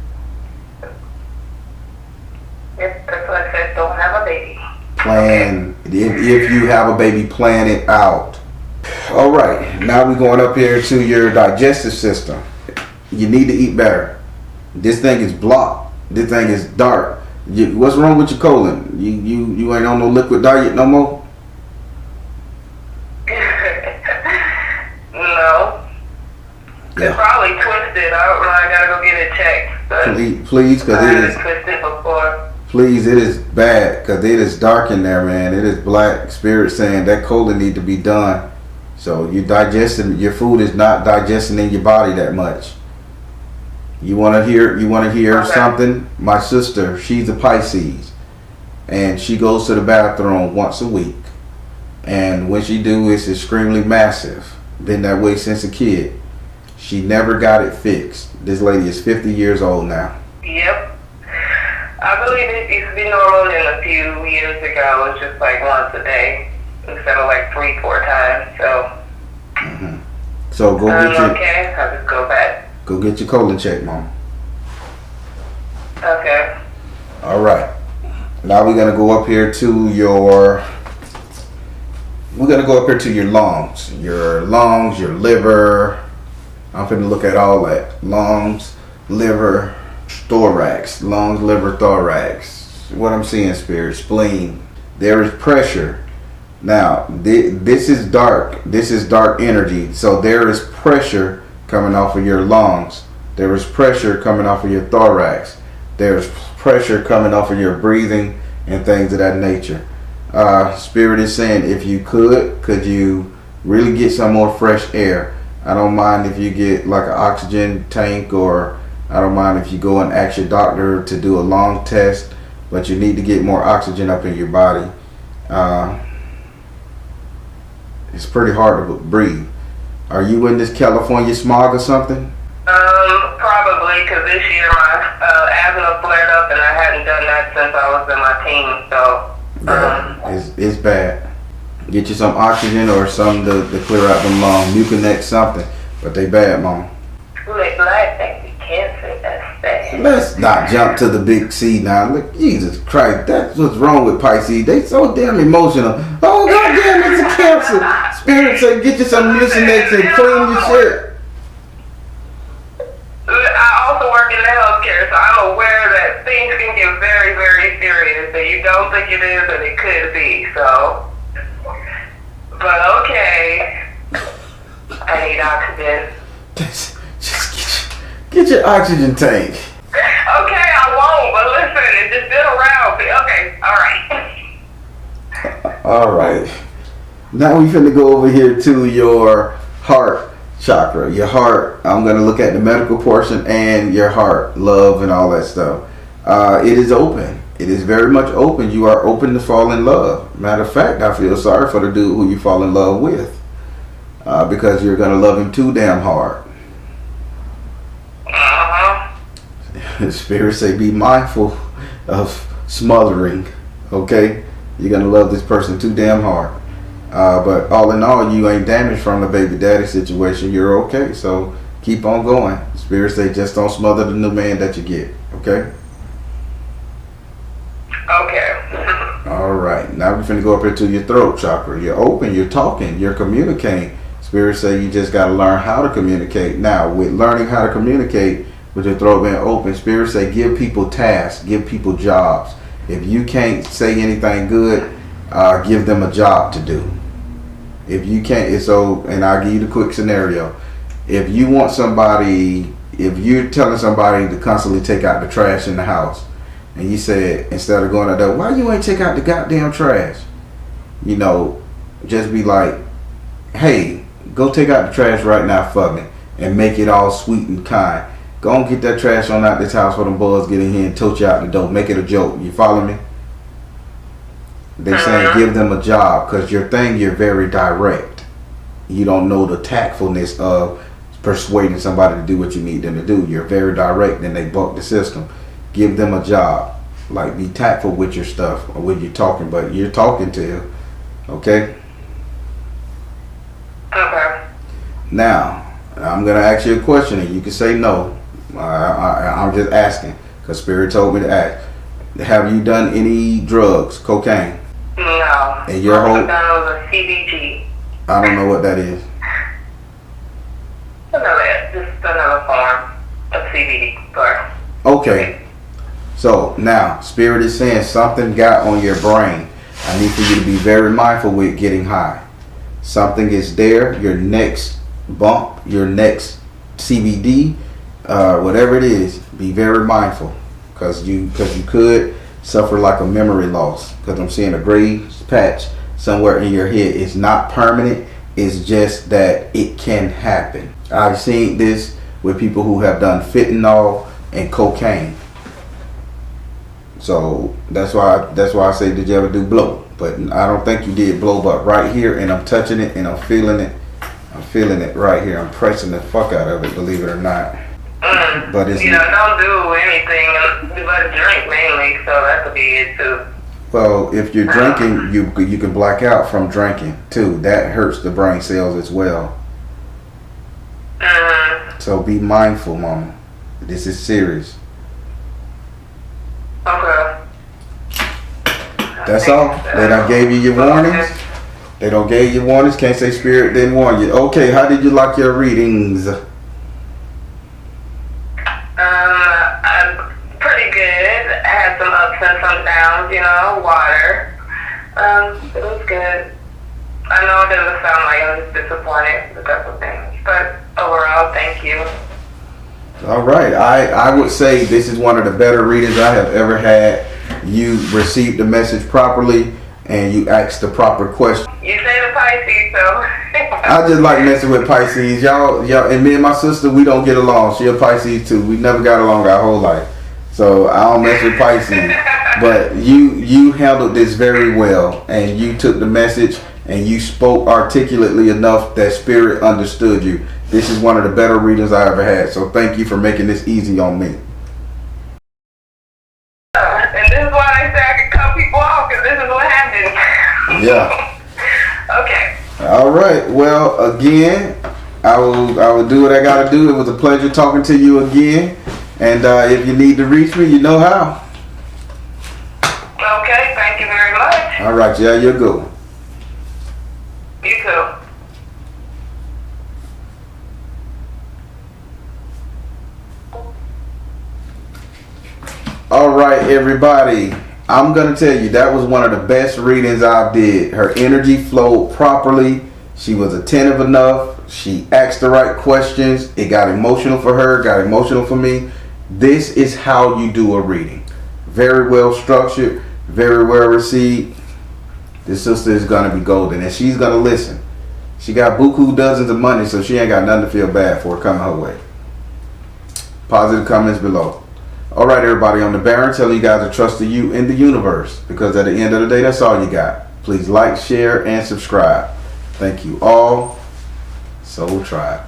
[SPEAKER 3] Yep, that's what I said. Don't have a baby.
[SPEAKER 2] Plan. If you have a baby, plan it out. All right. Now we're going up here to your digestive system. You need to eat better. This thing is blocked. This thing is dark. What's wrong with your colon? You ain't on no liquid diet no more?
[SPEAKER 3] No.
[SPEAKER 2] Yeah.
[SPEAKER 3] It's probably twisted. I don't know. I gotta go get it checked. But
[SPEAKER 2] please, because it is
[SPEAKER 3] twisted before.
[SPEAKER 2] Please, it is bad, because it is dark in there, man. It is black. Spirit saying that colon need to be done. So your food is not digesting in your body that much. You want to hear
[SPEAKER 3] Okay.
[SPEAKER 2] something? My sister, she's a Pisces, and she goes to the bathroom once a week. And when she do, it's extremely massive. Been that way since a kid. She never got it fixed. This lady is 50 years old now.
[SPEAKER 3] Yep. I believe it used to be normal, and a few years ago it was just like once a day instead of like 3-4 times. So.
[SPEAKER 2] So go get your.
[SPEAKER 3] Okay, I'll just go back.
[SPEAKER 2] Go get your colon checked, Mom.
[SPEAKER 3] Okay.
[SPEAKER 2] All right. Now we're gonna go up here to your. We're gonna go up here to your lungs, your liver. I'm finna look at all that. Lungs, liver, thorax. Lungs, liver, thorax. What I'm seeing, spirit, spleen. There is pressure. Now, this is dark. This is dark energy. So there is pressure coming off of your lungs. There is pressure coming off of your thorax. There's pressure coming off of your breathing and things of that nature. Spirit is saying, if you could you really get some more fresh air? I don't mind if you get like an oxygen tank, or I don't mind if you go and ask your doctor to do a lung test, but you need to get more oxygen up in your body. It's pretty hard to breathe. Are you in this California smog or something?
[SPEAKER 3] Probably, because this year my asthma flared up, and I hadn't done that since I was in my teens. So
[SPEAKER 2] it's bad. Get you some oxygen or something to clear out them lungs. Mucinex, something, but they bad, Mom.
[SPEAKER 3] Like black cancer, that's bad.
[SPEAKER 2] Let's not jump to the big C now. Look, Jesus Christ, that's what's wrong with Pisces. They so damn emotional. Oh goddamn, it's a cancer. Spirit say get you some Mucinex and clean your shit.
[SPEAKER 3] I also work in the healthcare, so I'm aware that things can get very, very serious, and you don't think it is, and it could be. So, but okay, I need oxygen.
[SPEAKER 2] Just get your oxygen tank.
[SPEAKER 3] Okay, I won't, but listen, it's just been around me. Okay, all right.
[SPEAKER 2] All right. Now we finna go over here to your heart chakra. Your heart, I'm gonna look at the medical portion and your heart, love and all that stuff. It is open. It is very much open. You are open to fall in love. Matter of fact, I feel sorry for the dude who you fall in love with, because you're gonna love him too damn hard. Spirit say be mindful of smothering. Okay, you're gonna love this person too damn hard, but all in all, you ain't damaged from the baby daddy situation. You're okay, so keep on going. Spirit say just don't smother the new man that you get. Okay.
[SPEAKER 3] Okay.
[SPEAKER 2] All right, now we're finna go up here to your throat chakra. You're open, you're talking, you're communicating. Spirit say you just gotta learn how to communicate. Now, with learning how to communicate, with your throat being open, Spirit say give people tasks, give people jobs. If you can't say anything good, give them a job to do. If you can't, and I'll give you the quick scenario. If you want somebody, if you're telling somebody to constantly take out the trash in the house, and you said, instead of going out there, why you ain't take out the goddamn trash? You know, just be like, hey, go take out the trash right now for me, and make it all sweet and kind. Go and get that trash on out this house for them boys get in here and tote you out the door. Make it a joke. You follow me? They saying give them a job, because you're very direct. You don't know the tactfulness of persuading somebody to do what you need them to do. You're very direct, and they buck the system. Give them a job. Like, be tactful with your stuff or when you're talking, but you're talking to him. Okay?
[SPEAKER 3] Okay.
[SPEAKER 2] Now, I'm going to ask you a question, and you can say no. I'm just asking, because Spirit told me to ask. Have you done any drugs, cocaine?
[SPEAKER 3] No.
[SPEAKER 2] And your whole...
[SPEAKER 3] That was a CBG.
[SPEAKER 2] I don't know what that is.
[SPEAKER 3] Just another form of CBD.
[SPEAKER 2] Okay. So now, Spirit is saying something got on your brain. I need for you to be very mindful with getting high. Something is there. Your next bump, your next CBD, whatever it is, be very mindful, because you could suffer like a memory loss, because I'm seeing a gray patch somewhere in your head. It's not permanent. It's just that it can happen. I've seen this with people who have done fentanyl and cocaine. So that's why I say, did you ever do blow? but I don't think you did blow, but right here, and I'm touching it and I'm feeling it. I'm feeling it right here. I'm pressing the fuck out of it, believe it or not. But it's,
[SPEAKER 3] you know, don't do anything but drink mainly, so that could be it too.
[SPEAKER 2] well, if you're drinking, you can black out from drinking too. That hurts the brain cells as well. So be mindful, mama. This is serious.
[SPEAKER 3] Okay.
[SPEAKER 2] That's all. They done gave you your warnings. They don't gave you warnings. Can't say spirit didn't warn you. Okay, how did you like your readings?
[SPEAKER 3] I'm pretty good. I had some ups and some downs, you know, water. It was good. I know it doesn't sound like I'm just disappointed with a couple things, but overall, thank you.
[SPEAKER 2] All right. I would say this is one of the better readings I have ever had. You received the message properly and you asked the proper question.
[SPEAKER 3] You say the Pisces, so.
[SPEAKER 2] I just like messing with Pisces. Y'all, and me and my sister, we don't get along. She a Pisces too. We never got along our whole life. So I don't mess with Pisces. But you handled this very well, and you took the message and you spoke articulately enough that spirit understood you. This is one of the better readings I ever had. So thank you for making this easy on me.
[SPEAKER 3] And this is why I say I can cut people off, because this is what happens.
[SPEAKER 2] Yeah.
[SPEAKER 3] Okay.
[SPEAKER 2] All right. Well, again, I will do what I got to do. It was a pleasure talking to you again. And if you need to reach me, you know how.
[SPEAKER 3] Okay. Thank you very much.
[SPEAKER 2] All right. Yeah, you're good.
[SPEAKER 3] You too.
[SPEAKER 2] All right, everybody. I'm going to tell you, that was one of the best readings I did. Her energy flowed properly. She was attentive enough. She asked the right questions. It got emotional for her, got emotional for me. This is how you do a reading. Very well structured, very well received. This sister is going to be golden, and she's going to listen. She got buku dozens of money, so she ain't got nothing to feel bad for coming her way. Positive comments below. All right, everybody, I'm the Baron telling you guys to trust in you in the universe, because at the end of the day, that's all you got. Please like, share, and subscribe. Thank you all. Soul Tribe.